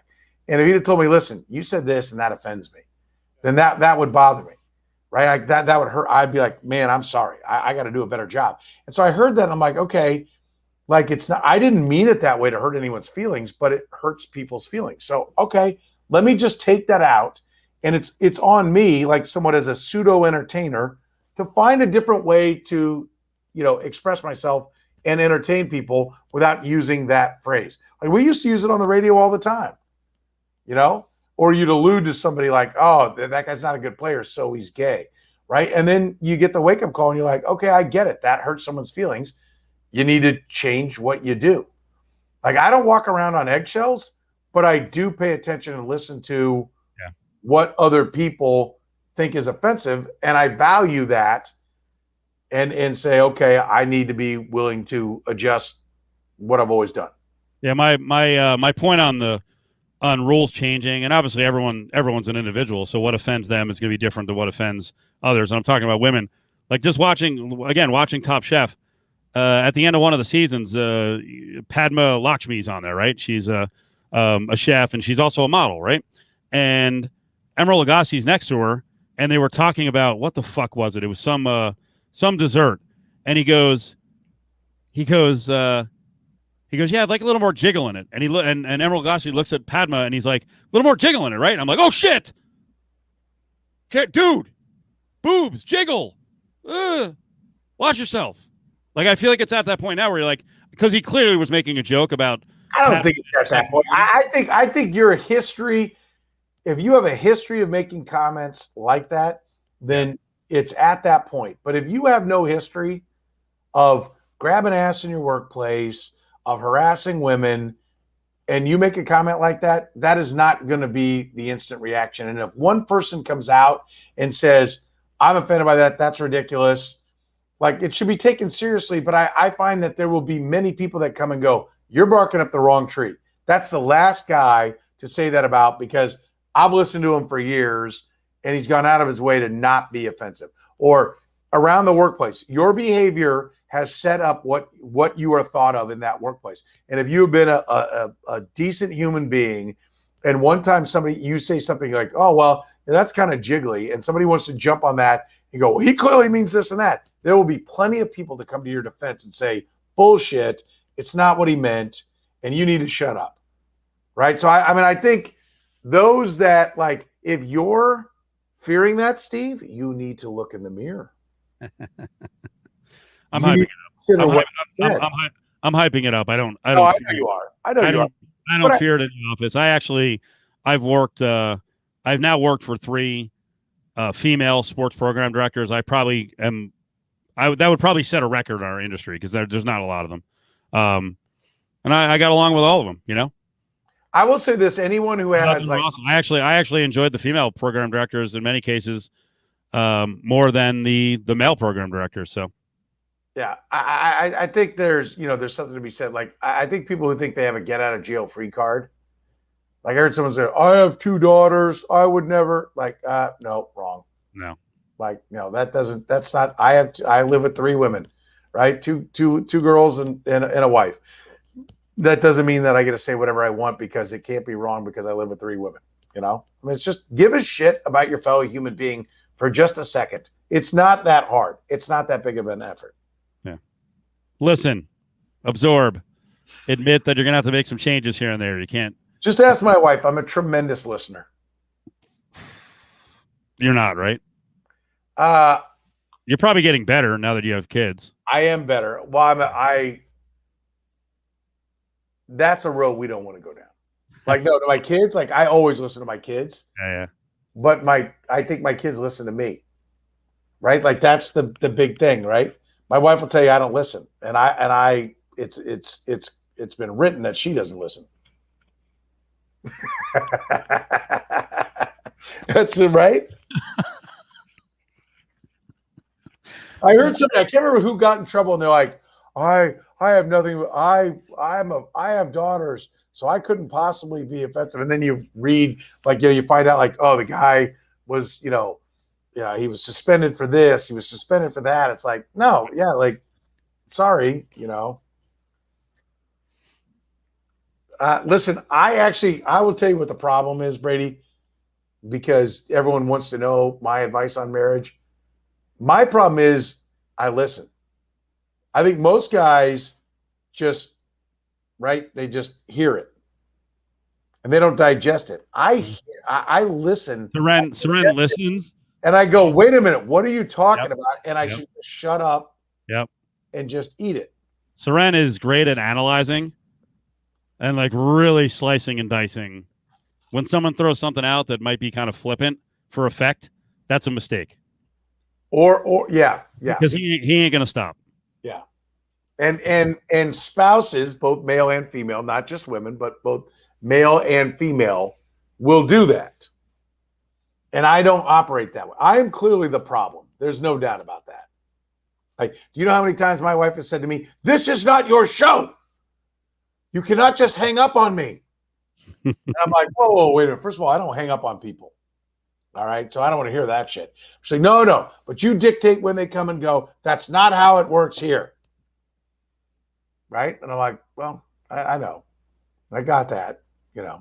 And if he'd have told me, listen, you said this and that offends me, then that would bother me, right? Like that would hurt. I'd be like, man, I'm sorry. I got to do a better job. And so I heard that and I'm like, okay, like it's not, I didn't mean it that way to hurt anyone's feelings, but it hurts people's feelings. So, okay, let me just take that out. And it's on me, like somewhat as a pseudo entertainer, to find a different way to, express myself and entertain people without using that phrase. Like we used to use it on the radio all the time, or you'd allude to somebody like, oh, that guy's not a good player, so he's gay, right? And then you get the wake-up call and you're like, okay, I get it. That hurts someone's feelings. You need to change what you do. Like I don't walk around on eggshells, but I do pay attention and listen to what other people think is offensive, and I value that and say, okay, I need to be willing to adjust what I've always done. Yeah, my point on rules changing, and obviously everyone's an individual, so what offends them is going to be different than what offends others. And I'm talking about women. Like just watching Top Chef. At the end of one of the seasons, Padma Lakshmi's on there, right? She's a chef, and she's also a model, right? And Emeril Lagasse's next to her, and they were talking about what the fuck was it? It was some dessert, and he goes, yeah, like a little more jiggle in it. And and Emeril Lagasse looks at Padma, and he's like, a little more jiggle in it, right? And I'm like, oh shit, dude, boobs, jiggle, watch yourself. Like I feel like it's at that point now where you're like, because he clearly was making a joke about. I don't think it's at that point. I think your history. If you have a history of making comments like that, then it's at that point. But if you have no history of grabbing ass in your workplace, of harassing women, and you make a comment like that, that is not going to be the instant reaction. And if one person comes out and says, I'm offended by that, that's ridiculous, like it should be taken seriously. But I find that there will be many people that come and go, you're barking up the wrong tree. That's the last guy to say that about, because I've listened to him for years, and he's gone out of his way to not be offensive. Or around the workplace, your behavior has set up what you are thought of in that workplace. And if you have been a decent human being, and one time you say something like, oh, well, that's kind of jiggly, and somebody wants to jump on that and go, well, he clearly means this and that, there will be plenty of people to come to your defense and say, bullshit, it's not what he meant, and you need to shut up. Right? So, I think those that, like, if you're fearing that, Steve, you need to look in the mirror. I'm hyping it up. I'm hyping it up. I know you are. I don't fear it in the office. I've now worked for 3 female sports program directors. That would probably set a record in our industry, because there's not a lot of them. And I got along with all of them, I will say this: anyone who has awesome. I actually enjoyed the female program directors in many cases more than the male program directors. So, yeah, I think there's something to be said. Like I think people who think they have a get out of jail free card. Like I heard someone say, "I have 2 daughters. I would never." Like, no, wrong. No. Like, no, that's not. I live with 3 women, right? Two girls and a wife. That doesn't mean that I get to say whatever I want, because it can't be wrong because I live with 3 women, it's just give a shit about your fellow human being for just a second. It's not that hard. It's not that big of an effort. Yeah. Listen, absorb, admit that you're going to have to make some changes here and there. You can't. Just ask my wife. I'm a tremendous listener. You're not, right? You're probably getting better now that you have kids. I am better. Well, that's a road we don't want to go down. Like, no, to my kids, like I always listen to my kids. Yeah. But I think my kids listen to me. Right? Like that's the big thing, right? My wife will tell you I don't listen. And it's been written that she doesn't listen. That's it, right? I heard somebody, I can't remember who got in trouble, and they're like, I have nothing. I have daughters, so I couldn't possibly be offensive. And then you read, like, you find out, like, oh, the guy was, he was suspended for this, he was suspended for that. It's like, no, yeah, like, sorry, Listen, I will tell you what the problem is, Brady, because everyone wants to know my advice on marriage. My problem is I listen. I think most guys they just hear it and they don't digest it. I listen. Seren listens. And I go, wait a minute, what are you talking about? And I should shut up and just eat it. Seren is great at analyzing and like really slicing and dicing. When someone throws something out that might be kind of flippant for effect, that's a mistake. Or because he ain't gonna stop. Yeah, and spouses, both male and female, not just women, but both male and female, will do that. And I don't operate that way. I am clearly the problem. There's no doubt about that. Like, do you know how many times my wife has said to me, "This is not your show. You cannot just hang up on me." And I'm like, whoa, wait a minute. First of all, I don't hang up on people. All right. So I don't want to hear that shit. She's like, no, but you dictate when they come and go. That's not how it works here. Right. And I'm like, well, I know. I got that, Yeah.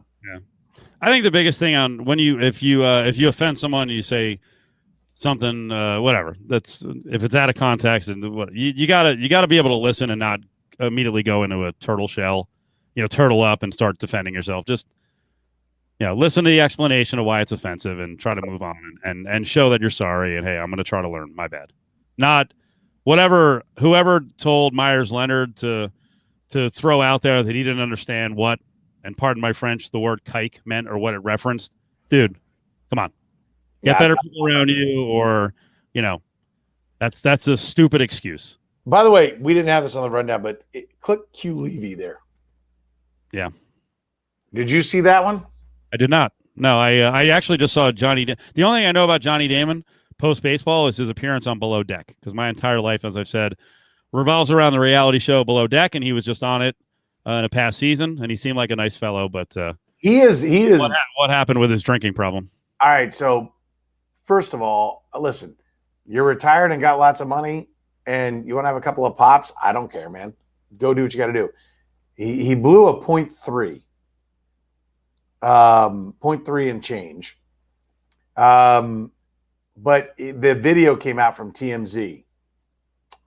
I think the biggest thing on if you offend someone, you say something, whatever, if it's out of context and what you gotta be able to listen and not immediately go into a turtle shell, turtle up and start defending yourself. Just, listen to the explanation of why it's offensive and try to move on and show that you're sorry. And hey, I'm going to try to learn. My bad. Not whoever told Myers Leonard to throw out there that he didn't understand what, and pardon my French, the word kike meant or what it referenced. Dude, come on. Get better people around you, or, that's a stupid excuse. By the way, we didn't have this on the rundown, but click Q Levy there. Yeah. Did you see that one? I did not. No, I actually just saw Johnny. The only thing I know about Johnny Damon post baseball is his appearance on Below Deck, because my entire life, as I've said, revolves around the reality show Below Deck, and he was just on it in a past season, and he seemed like a nice fellow. But he is. What happened with his drinking problem? All right. So first of all, listen, you're retired and got lots of money, and you want to have a couple of pops. I don't care, man. Go do what you got to do. He blew a 0.3. 0.3 and change. But the video came out from TMZ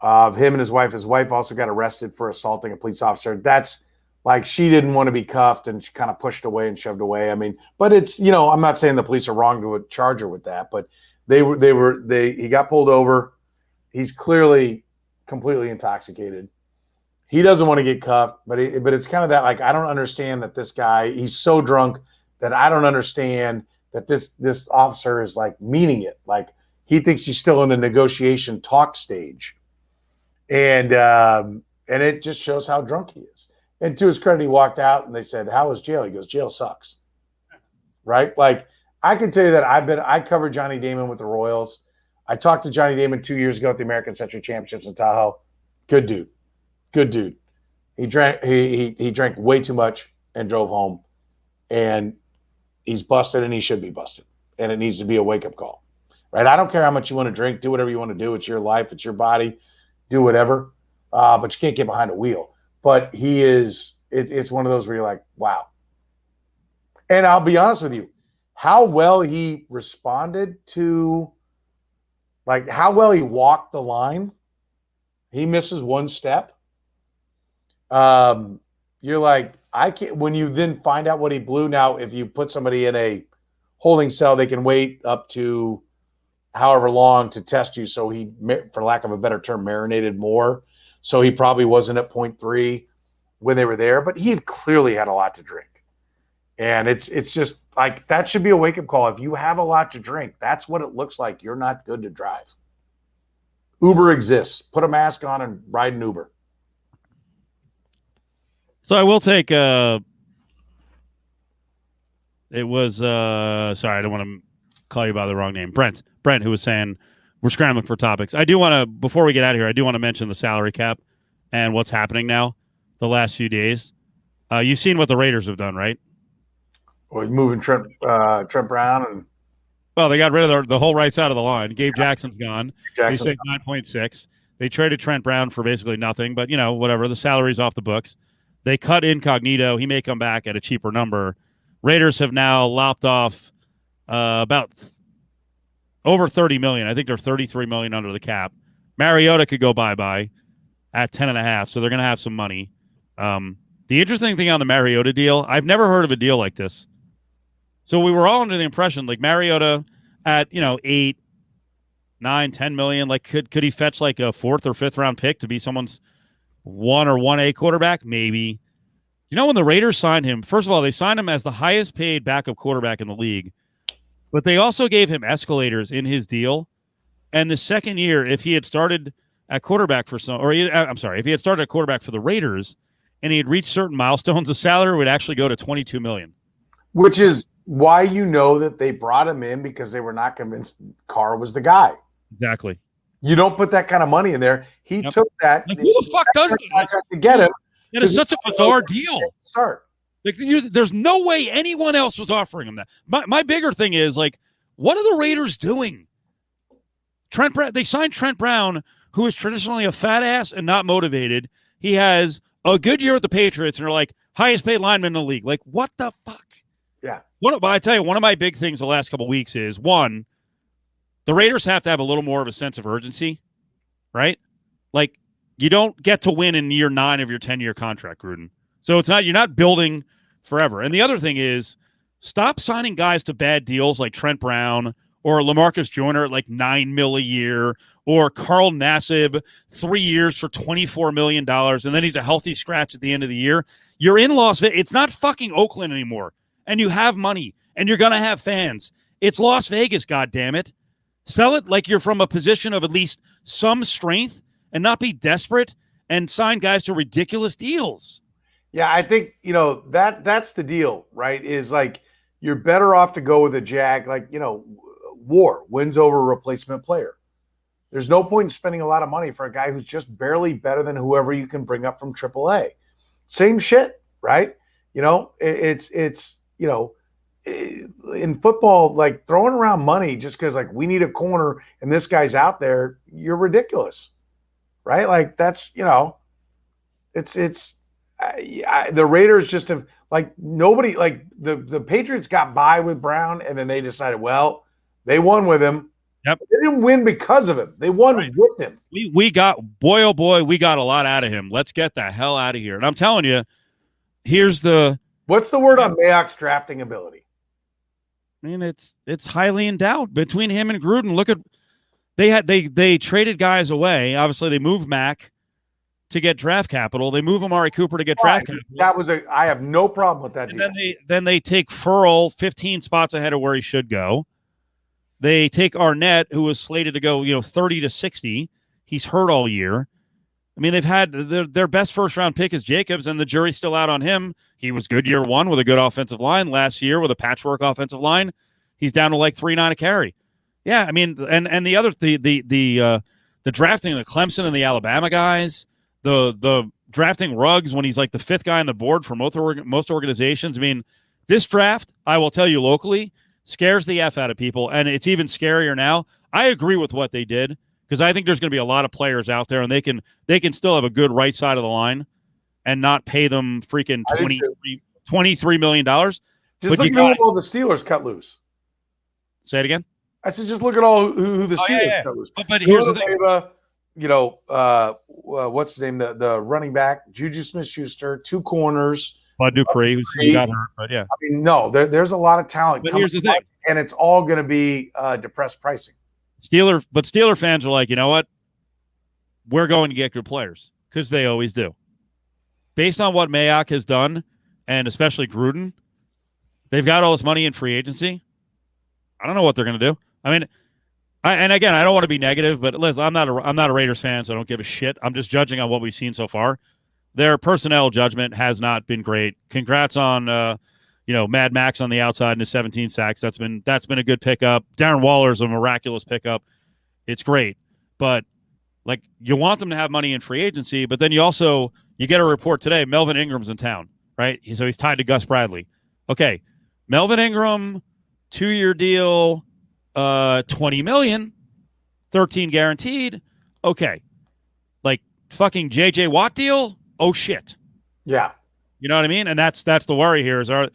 of him and his wife. His wife also got arrested for assaulting a police officer. That's like, she didn't want to be cuffed and she kind of pushed away and shoved away. I mean, but it's, I'm not saying the police are wrong to charge her with that, but he got pulled over. He's clearly completely intoxicated. He doesn't want to get cuffed, but it's kind of that, like, I don't understand that this guy, he's so drunk that I don't understand that this officer is like meaning it. Like, he thinks he's still in the negotiation talk stage. And it just shows how drunk he is. And to his credit, he walked out and they said, "How was jail?" He goes, "Jail sucks." Right? Like, I can tell you that I covered Johnny Damon with the Royals. I talked to Johnny Damon 2 years ago at the American Century Championships in Tahoe. Good dude. He drank way too much and drove home, and he's busted, and he should be busted, and it needs to be a wake-up call, right? I don't care how much you want to drink. Do whatever you want to do. It's your life. It's your body. Do whatever, but you can't get behind a wheel. But he is – it's one of those where you're like, wow. And I'll be honest with you, how well he responded to – like, how well he walked the line. He misses one step. You're like, I can't. When you then find out what he blew, now if you put somebody in a holding cell, they can wait up to however long to test you. So he, for lack of a better term, marinated more. So he probably wasn't at 0.3 when they were there, but he had clearly had a lot to drink. And it's just like, that should be a wake-up call. If you have a lot to drink, that's what it looks like. You're not good to drive. Uber exists. Put a mask on and ride an Uber. So I will take it was sorry, I don't want to call you by the wrong name. Brent, who was saying we're scrambling for topics. I do want to, before we get out of here, I do want to mention the salary cap and what's happening now the last few days. You've seen what the Raiders have done, right? Well, moving Trent Brown and well, they got rid of the whole right side of the line. Gabe Jackson's gone. They saved 9.6. They traded Trent Brown for basically nothing, but whatever. The salary's off the books. They cut Incognito. He may come back at a cheaper number. Raiders have now lopped off about over $30 million. I think they're $33 million under the cap. Mariota could go bye-bye at 10.5, so they're going to have some money. The interesting thing on the Mariota deal, I've never heard of a deal like this. So we were all under the impression, like Mariota at 8, 9, 10 million, like could he fetch like a 4th or 5th round pick to be someone's 1 or 1A quarterback? Maybe. When the Raiders signed him, first of all, they signed him as the highest paid backup quarterback in the league, but they also gave him escalators in his deal. And the second year, if he had started at quarterback if he had started at quarterback for the Raiders and he had reached certain milestones, the salary would actually go to $22 million. Which is why that they brought him in, because they were not convinced Carr was the guy. Exactly. You don't put that kind of money in there. He took that. Like, who the fuck does that? To get him. It is such a bizarre deal. Start. Like, there's no way anyone else was offering him that. My bigger thing is, like, what are the Raiders doing? They signed Trent Brown, who is traditionally a fat ass and not motivated. He has a good year with the Patriots and are like highest paid lineman in the league. Like, what the fuck? Yeah. But I tell you, one of my big things the last couple of weeks is, one, the Raiders have to have a little more of a sense of urgency, right? Like, you don't get to win in year 9 of your 10-year contract, Gruden. So you're not building forever. And the other thing is, stop signing guys to bad deals like Trent Brown or LaMarcus Joyner at like $9 million a year, or Carl Nassib 3 years for $24 million, and then he's a healthy scratch at the end of the year. You're in Las Vegas. It's not fucking Oakland anymore. And you have money, and you're going to have fans. It's Las Vegas, goddammit. Sell it like you're from a position of at least some strength and not be desperate and sign guys to ridiculous deals. Yeah, I think, that's the deal, right? Is like you're better off to go with a jag, like, war wins over a replacement player. There's no point in spending a lot of money for a guy who's just barely better than whoever you can bring up from AAA. Same shit, right? In football, like throwing around money just because like we need a corner and this guy's out there, you're ridiculous, right? Like that's, the Raiders just have like nobody, like the Patriots got by with Brown and then they decided, well, they won with him. Yep. They didn't win because of him. They won with him. We got, boy, oh boy, we got a lot out of him. Let's get the hell out of here. And I'm telling you, what's the word on Mayock's drafting ability? I mean, it's highly endowed between him and Gruden. Look at they traded guys away. Obviously, they moved Mack to get draft capital. They move Amari Cooper to get draft capital. I have no problem with that. And then they take Furl 15 spots ahead of where he should go. They take Arnett, who was slated to go 30 to 60. He's hurt all year. I mean, they've had their best first-round pick is Jacobs, and the jury's still out on him. He was good year 1 with a good offensive line. Last year with a patchwork offensive line, he's down to like 3.9 a carry. Yeah, I mean, and the other the drafting of the Clemson and the Alabama guys, the drafting Ruggs when he's like the 5th guy on the board for most organizations. I mean, this draft, I will tell you locally, scares the F out of people, and it's even scarier now. I agree with what they did, because I think there's going to be a lot of players out there, and they can still have a good right side of the line and not pay them freaking $23 million. Just look at all the Steelers cut loose. Say it again? I said just look at all who the Steelers cut loose. But here's the thing. What's his name? The running back, Juju Smith-Schuster, 2 corners. Bud Dupree, who got hurt, but yeah. I mean, no, there's a lot of talent. But here's the thing. And it's all going to be depressed pricing. Steeler fans are like, you know what? We're going to get good players, because they always do. Based on what Mayock has done, and especially Gruden, they've got all this money in free agency. I don't know what they're going to do. I mean, and again, I don't want to be negative, but listen, I'm not a Raiders fan, so I don't give a shit. I'm just judging on what we've seen so far. Their personnel judgment has not been great. Congrats on Mad Max on the outside and his 17 sacks. That's been a good pickup. Darren Waller's a miraculous pickup. It's great, but like you want them to have money in free agency, but then you get a report today. Melvin Ingram's in town, right? So he's tied to Gus Bradley. Okay, Melvin Ingram, 2-year deal, $20 million, 13 guaranteed. Okay, like fucking JJ Watt deal. Oh shit. Yeah. You know what I mean? And that's the worry here is I'm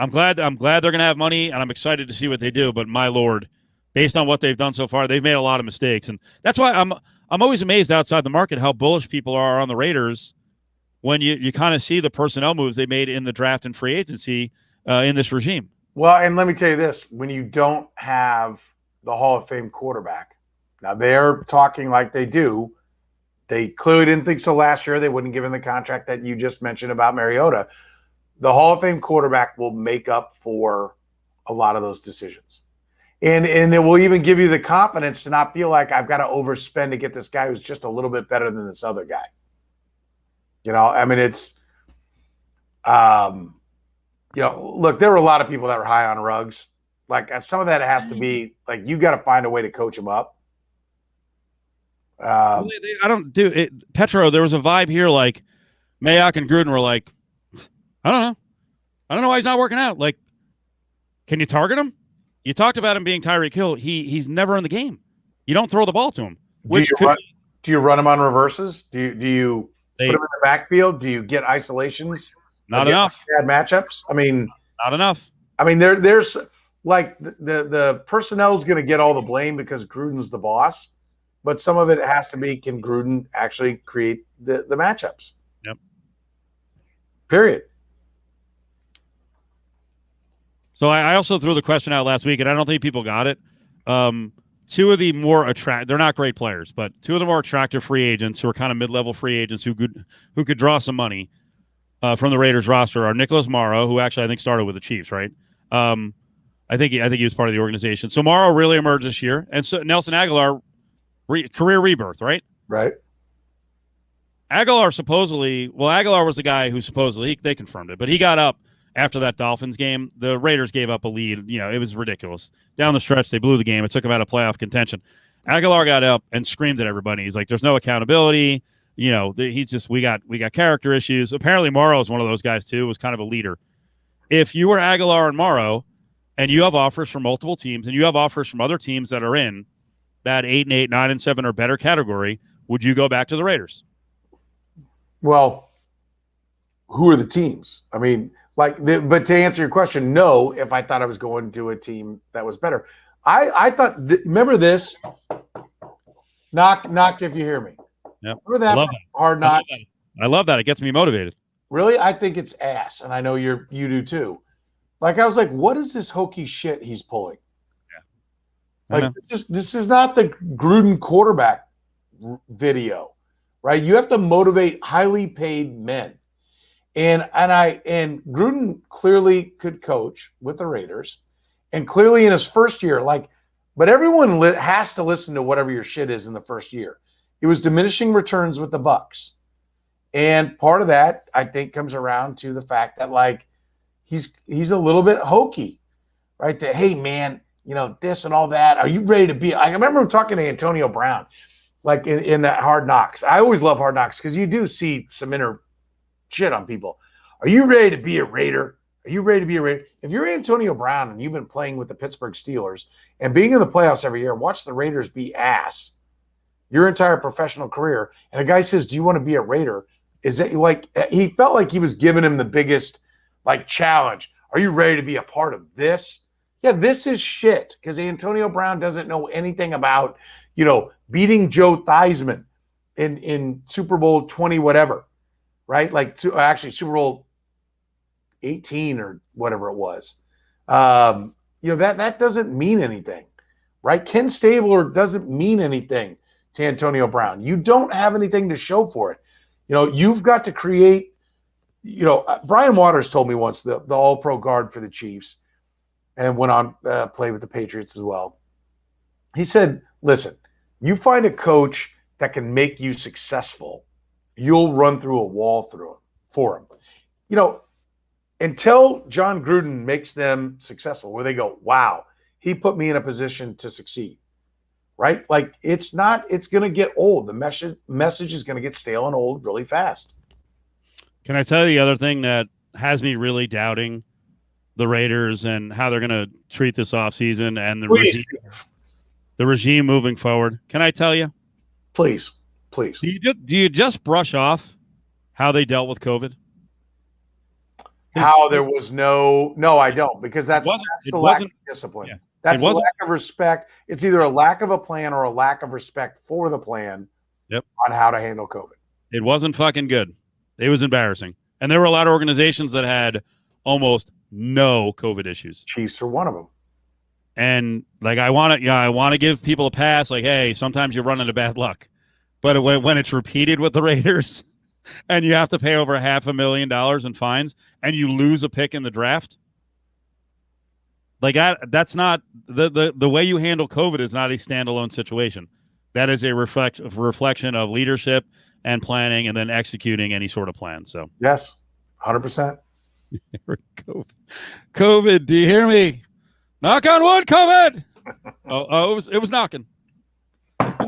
glad they're gonna have money, and I'm excited to see what they do. But my lord, based on what they've done so far, they've made a lot of mistakes, and that's why I'm always amazed outside the market how bullish people are on the Raiders when you kind of see the personnel moves they made in the draft and free agency in this regime. Well, and let me tell you this: when you don't have the Hall of Fame quarterback, now they're talking like they do. They clearly didn't think so last year. They wouldn't give him the contract that you just mentioned about Mariota. The Hall of Fame quarterback will make up for a lot of those decisions. And it will even give you the confidence to not feel like I've got to overspend to get this guy who's just a little bit better than this other guy. You know, I mean, it's, look, there were a lot of people that were high on Ruggs. Like some of that has to be like, you got to find a way to coach him up. I don't do it. Petro, there was a vibe here like Mayock and Gruden were like, I don't know why he's not working out. Like, can you target him? You talked about him being Tyreek Hill. He's never in the game. You don't throw the ball to him. Do you run him on reverses? Do you put him in the backfield? Do you get isolations? Not enough. Bad matchups. I mean, not enough. I mean, there's like the personnel is going to get all the blame because Gruden's the boss, but some of it has to be, can Gruden actually create the matchups? Yep. Period. So I also threw the question out last week, and I don't think people got it. Two of the more attractive, they're not great players, but two of the more attractive free agents who are kind of mid-level free agents who could draw some money from the Raiders roster are Nicholas Morrow, who actually I think started with the Chiefs, right? I think he was part of the organization. So Morrow really emerged this year, and so Nelson Aguilar, career rebirth, right? Right. Aguilar was the guy who supposedly, they confirmed it, but he got up after that Dolphins game. The Raiders gave up a lead. You know, it was ridiculous. Down the stretch, they blew the game. It took them out of playoff contention. Aguilar got up and screamed at everybody. He's like, there's no accountability. You know, he's just, we got character issues. Apparently Morrow is one of those guys too, was kind of a leader. If you were Aguilar and Morrow and you have offers from multiple teams and you have offers from other teams that are in that 8-8, 9-7 or better category, would you go back to the Raiders? Well, who are the teams? I mean, but to answer your question, no, if I thought I was going to a team that was better. I thought, remember this? Knock if you hear me. Yep. Remember that Hard Knock? I love that. It gets me motivated. Really? I think it's ass, and I know you do too. Like, I was like, what is this hokey shit he's pulling? Yeah. Like, this is not the Gruden quarterback video, right? You have to motivate highly paid men. And Gruden clearly could coach with the Raiders, and clearly in his first year, but everyone has to listen to whatever your shit is in the first year. It was diminishing returns with the Bucs, and part of that I think comes around to the fact that he's a little bit hokey, right? That, hey man, you know, this and all that. Are you ready to be? I remember talking to Antonio Brown, in that Hard Knocks. I always love Hard Knocks because you do see some inner shit on people. Are you ready to be a Raider? Are you ready to be a Raider? If you're Antonio Brown and you've been playing with the Pittsburgh Steelers and being in the playoffs every year, watch the Raiders be ass your entire professional career, and a guy says, do you want to be a Raider? Is that he felt like he was giving him the biggest challenge. Are you ready to be a part of this? Yeah, this is shit because Antonio Brown doesn't know anything about, beating Joe Theismann in Super Bowl 20 whatever. Right? Actually Super Bowl 18 or whatever it was. That doesn't mean anything, right? Ken Stabler doesn't mean anything to Antonio Brown. You don't have anything to show for it. You've got to create, Brian Waters told me once, the all-pro guard for the Chiefs, and went on play with the Patriots as well. He said, listen, you find a coach that can make you successful, you'll run through a wall for him. Until John Gruden makes them successful, where they go, wow, he put me in a position to succeed. right? Like it's going to get old. The message is going to get stale and old really fast. Can I tell you the other thing that has me really doubting the Raiders and how they're going to treat this offseason and the regime moving forward? Can I tell you? Please. Do you just brush off how they dealt with COVID? How there was no, I don't, because that's the lack of discipline. Yeah. That's a lack of respect. It's either a lack of a plan or a lack of respect for the plan on how to handle COVID. It wasn't fucking good. It was embarrassing. And there were a lot of organizations that had almost no COVID issues. Chiefs are one of them. And like, I want to give people a pass. Like, hey, sometimes you run into bad luck, but when it's repeated with the Raiders and you have to pay over $500,000 in fines and you lose a pick in the draft, like that's not the way you handle COVID is not a standalone situation. That is a reflection of leadership and planning and then executing any sort of plan. So yes, 100%. COVID, do you hear me? Knock on wood, COVID. It was knocking. I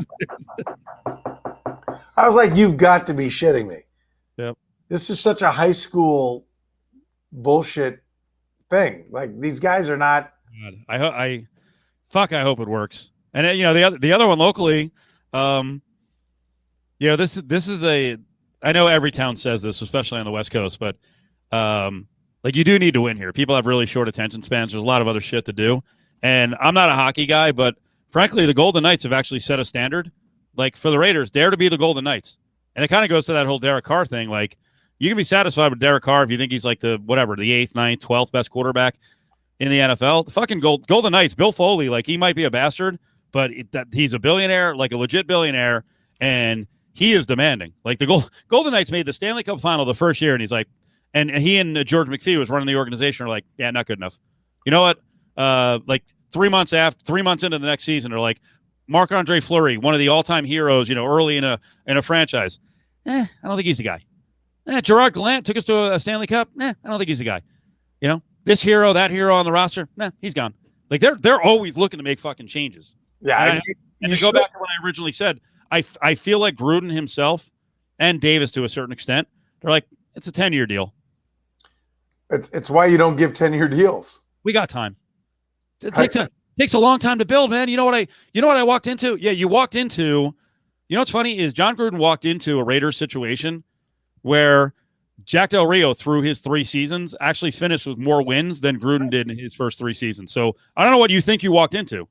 was like, you've got to be shitting me. Yep. This is such a high school bullshit thing. Like these guys are not. I hope it works. And the other one locally, this is I know every town says this, especially on the West Coast, but like you do need to win here. People have really short attention spans. There's a lot of other shit to do. And I'm not a hockey guy, but frankly, the Golden Knights have actually set a standard. Like for the Raiders, dare to be the Golden Knights. And it kind of goes to that whole Derek Carr thing. Like you can be satisfied with Derek Carr if you think he's like the 8th, 9th, 12th best quarterback in the NFL. The fucking Golden Knights, Bill Foley, like he might be a bastard, but he's a billionaire, like a legit billionaire, and he is demanding. Like the Golden Knights made the Stanley Cup final the first year, and he's like, and he and George McPhee was running the organization are like, yeah, not good enough. You know what? Like 3 months into the next season, they're like, Marc-Andre Fleury, one of the all-time heroes, early in a franchise. I don't think he's the guy. Gerard Gallant took us to a Stanley Cup. I don't think he's the guy. This hero, that hero on the roster. He's gone. Like they're always looking to make fucking changes. Yeah. And to go back to what I originally said, I feel like Gruden himself and Davis to a certain extent, they're like, it's a 10-year deal. It's why you don't give 10-year deals. We got time. It takes a long time to build, man. You know what I walked into? Yeah, you walked into. What's funny is John Gruden walked into a Raiders situation where Jack Del Rio, through his 3 seasons, actually finished with more wins than Gruden did in his first 3 seasons. So I don't know what you think you walked into.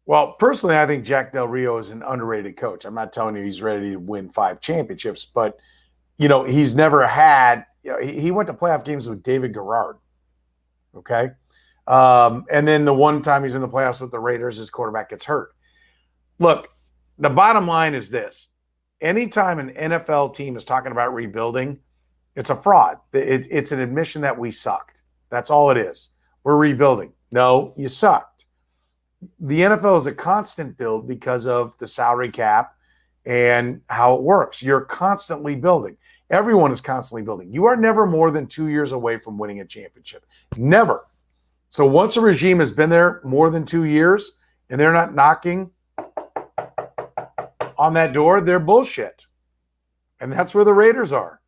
Well, personally, I think Jack Del Rio is an underrated coach. I'm not telling you he's ready to win 5 championships, but he's never had. He went to playoff games with David Garrard. Okay. And then the one time he's in the playoffs with the Raiders, his quarterback gets hurt. Look, the bottom line is this. Anytime an NFL team is talking about rebuilding, it's a fraud. It's an admission that we sucked. That's all it is. We're rebuilding. No, you sucked. The NFL is a constant build because of the salary cap and how it works. You're constantly building. Everyone is constantly building. You are never more than 2 years away from winning a championship. Never. So once a regime has been there more than 2 years and they're not knocking on that door, they're bullshit. And that's where the Raiders are.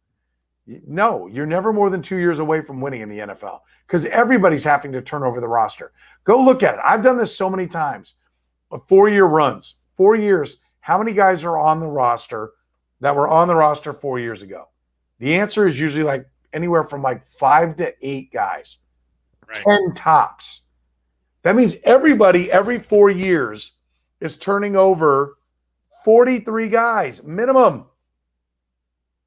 No, you're never more than 2 years away from winning in the NFL because everybody's having to turn over the roster. Go look at it. I've done this so many times. 4-year runs. 4 years. How many guys are on the roster that were on the roster 4 years ago? The answer is usually like anywhere from like 5 to 8 guys. Right. 10 tops. That means everybody every 4 years is turning over 43 guys minimum.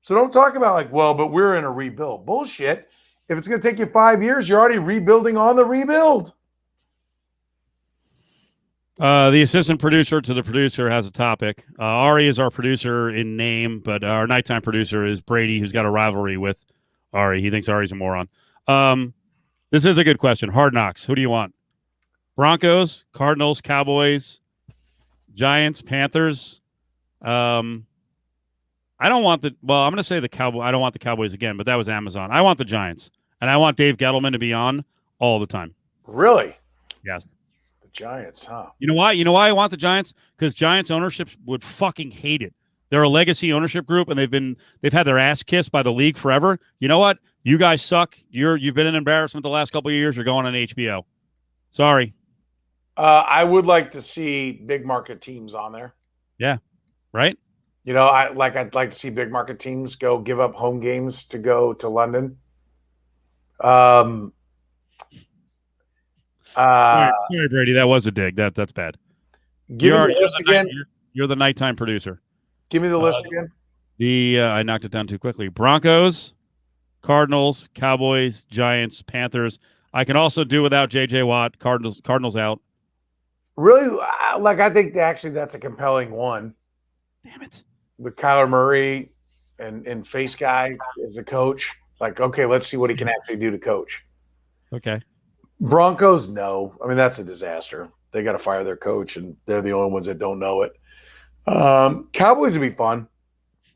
So don't talk about like, well, but we're in a rebuild. Bullshit. If it's going to take you 5 years, you're already rebuilding on the rebuild. The assistant producer to the producer has a topic. Ari is our producer in name, but our nighttime producer is Brady, who's got a rivalry with Ari. He thinks Ari's a moron. This is a good question. Hard Knocks. Who do you want? Broncos, Cardinals, Cowboys, Giants, Panthers. I don't want I'm going to say the Cowboys. I don't want the Cowboys again, but that was Amazon. I want the Giants, and I want Dave Gettleman to be on all the time. Really? Yes. The Giants, huh? You know why? You know why I want the Giants? Because Giants ownership would fucking hate it. They're a legacy ownership group, and they've had their ass kissed by the league forever. You know what? You guys suck. You've been an embarrassment the last couple of years. You're going on HBO. Sorry. I would like to see big market teams on there. Yeah. Right? I'd like to see big market teams go give up home games to go to London. Sorry, Brady. That was a dig. That's bad. Give me the list again. You're the nighttime producer. Give me the list again. I knocked it down too quickly. Broncos, Cardinals, Cowboys, Giants, Panthers. I can also do without J.J. Watt. Cardinals out. Really, I think actually that's a compelling one. Damn it. With Kyler Murray and Face Guy as a coach. Like, okay, let's see what he can actually do to coach. Okay. Broncos, no. I mean, that's a disaster. They got to fire their coach, and they're the only ones that don't know it. Cowboys would be fun.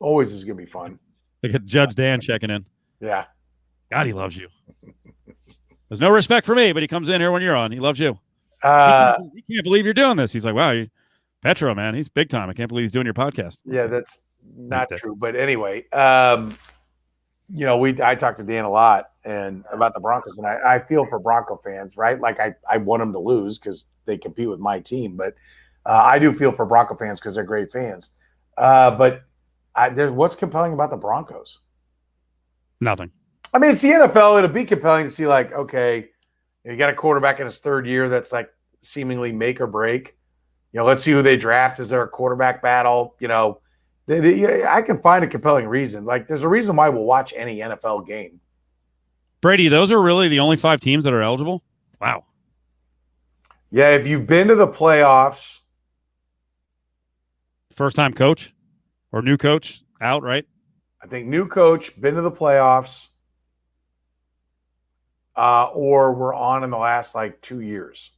Always is going to be fun. Look at Judge Dan checking in. Yeah. God, he loves you. There's no respect for me, but he comes in here when you're on. He loves you. He can't believe you're doing this. He's like, wow, Petro, man, he's big time. I can't believe he's doing your podcast. Yeah, that's not true. But anyway, I talked to Dan a lot and about the Broncos, and I feel for Bronco fans, right? Like I want them to lose because they compete with my team, but I do feel for Bronco fans because they're great fans. But there's what's compelling about the Broncos? Nothing. I mean, it's the NFL. It'll be compelling to see, like, okay, you got a quarterback in his third year that's like seemingly make or break. Let's see who they draft. Is there a quarterback battle? I can find a compelling reason. Like, there's a reason why we'll watch any NFL game. Brady, those are really the only 5 teams that are eligible? Wow. Yeah, if you've been to the playoffs. First-time coach or new coach out, right? I think new coach, been to the playoffs, or we're on in the last, 2 years.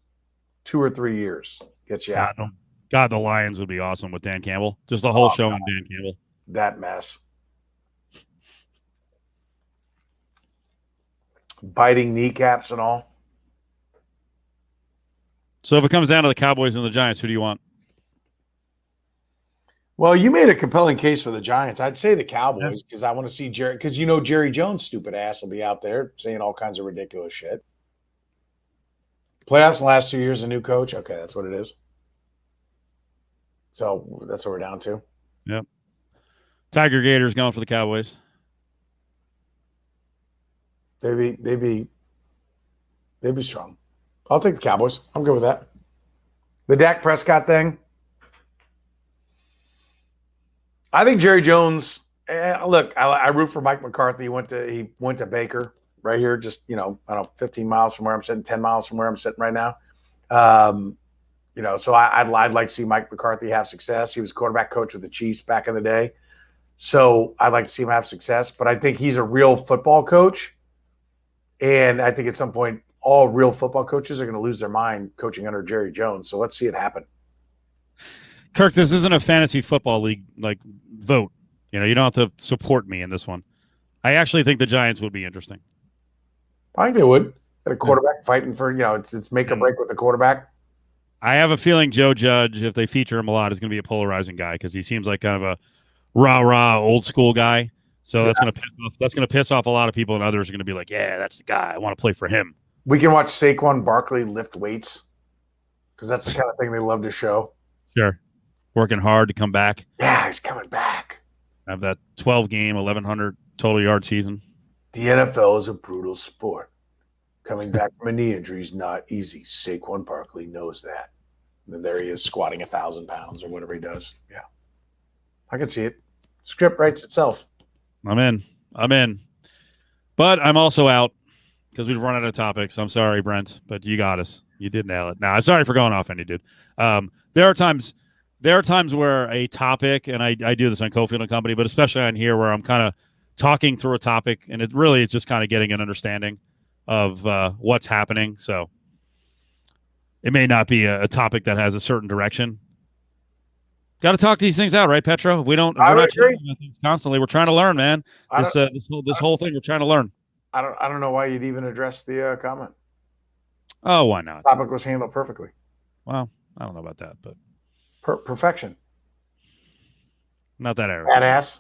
2 or 3 years. Get you out. God, the Lions would be awesome with Dan Campbell. Just the whole show on Dan Campbell. That mess. Biting kneecaps and all. So if it comes down to the Cowboys and the Giants, who do you want? Well, you made a compelling case for the Giants. I'd say the Cowboys because I want to see Jerry. Because Jerry Jones' stupid ass will be out there saying all kinds of ridiculous shit. Playoffs in the last 2 years, a new coach. Okay, that's what it is. So that's what we're down to. Yep. Tiger Gators going for the Cowboys. They'd be strong. I'll take the Cowboys. I'm good with that. The Dak Prescott thing. I think Jerry Jones. Look, I root for Mike McCarthy. He went to Baker right here, just I don't know, 15 miles from where I'm sitting, 10 miles from where I'm sitting right now. So I'd like to see Mike McCarthy have success. He was quarterback coach with the Chiefs back in the day. So I'd like to see him have success. But I think he's a real football coach. And I think at some point, all real football coaches are going to lose their mind coaching under Jerry Jones. So let's see it happen. Kirk, this isn't a fantasy football league vote. You don't have to support me in this one. I actually think the Giants would be interesting. I think they would. Got a quarterback fighting for, it's make or break with the quarterback. I have a feeling Joe Judge, if they feature him a lot, is going to be a polarizing guy because he seems like kind of a rah-rah old school guy. So that's going to piss off a lot of people, and others are going to be like, yeah, that's the guy. I want to play for him. We can watch Saquon Barkley lift weights because that's the kind of thing they love to show. Sure. Working hard to come back. Yeah, he's coming back. Have that 12-game, 1,100 total yard season. The NFL is a brutal sport. Coming back from a knee injury is not easy. Saquon Barkley knows that. And then there he is squatting 1,000 pounds or whatever he does. Yeah. I can see it. Script writes itself. I'm in. But I'm also out because we've run out of topics. I'm sorry, Brent, but you got us. You did nail it. Now, I'm sorry for going off any dude. There are times where a topic, and I do this on Cofield and Company, but especially on here where I'm kind of talking through a topic, and it really is just kind of getting an understanding of what's happening. So it may not be a topic that has a certain direction. Got to talk these things out, right, Petro? If we're not talking about things constantly. We're trying to learn, man. This whole thing, we're trying to learn. I don't know why you'd even address the comment. Oh, why not? The topic was handled perfectly. Well, I don't know about that, but Perfection. not that arrogant. Badass.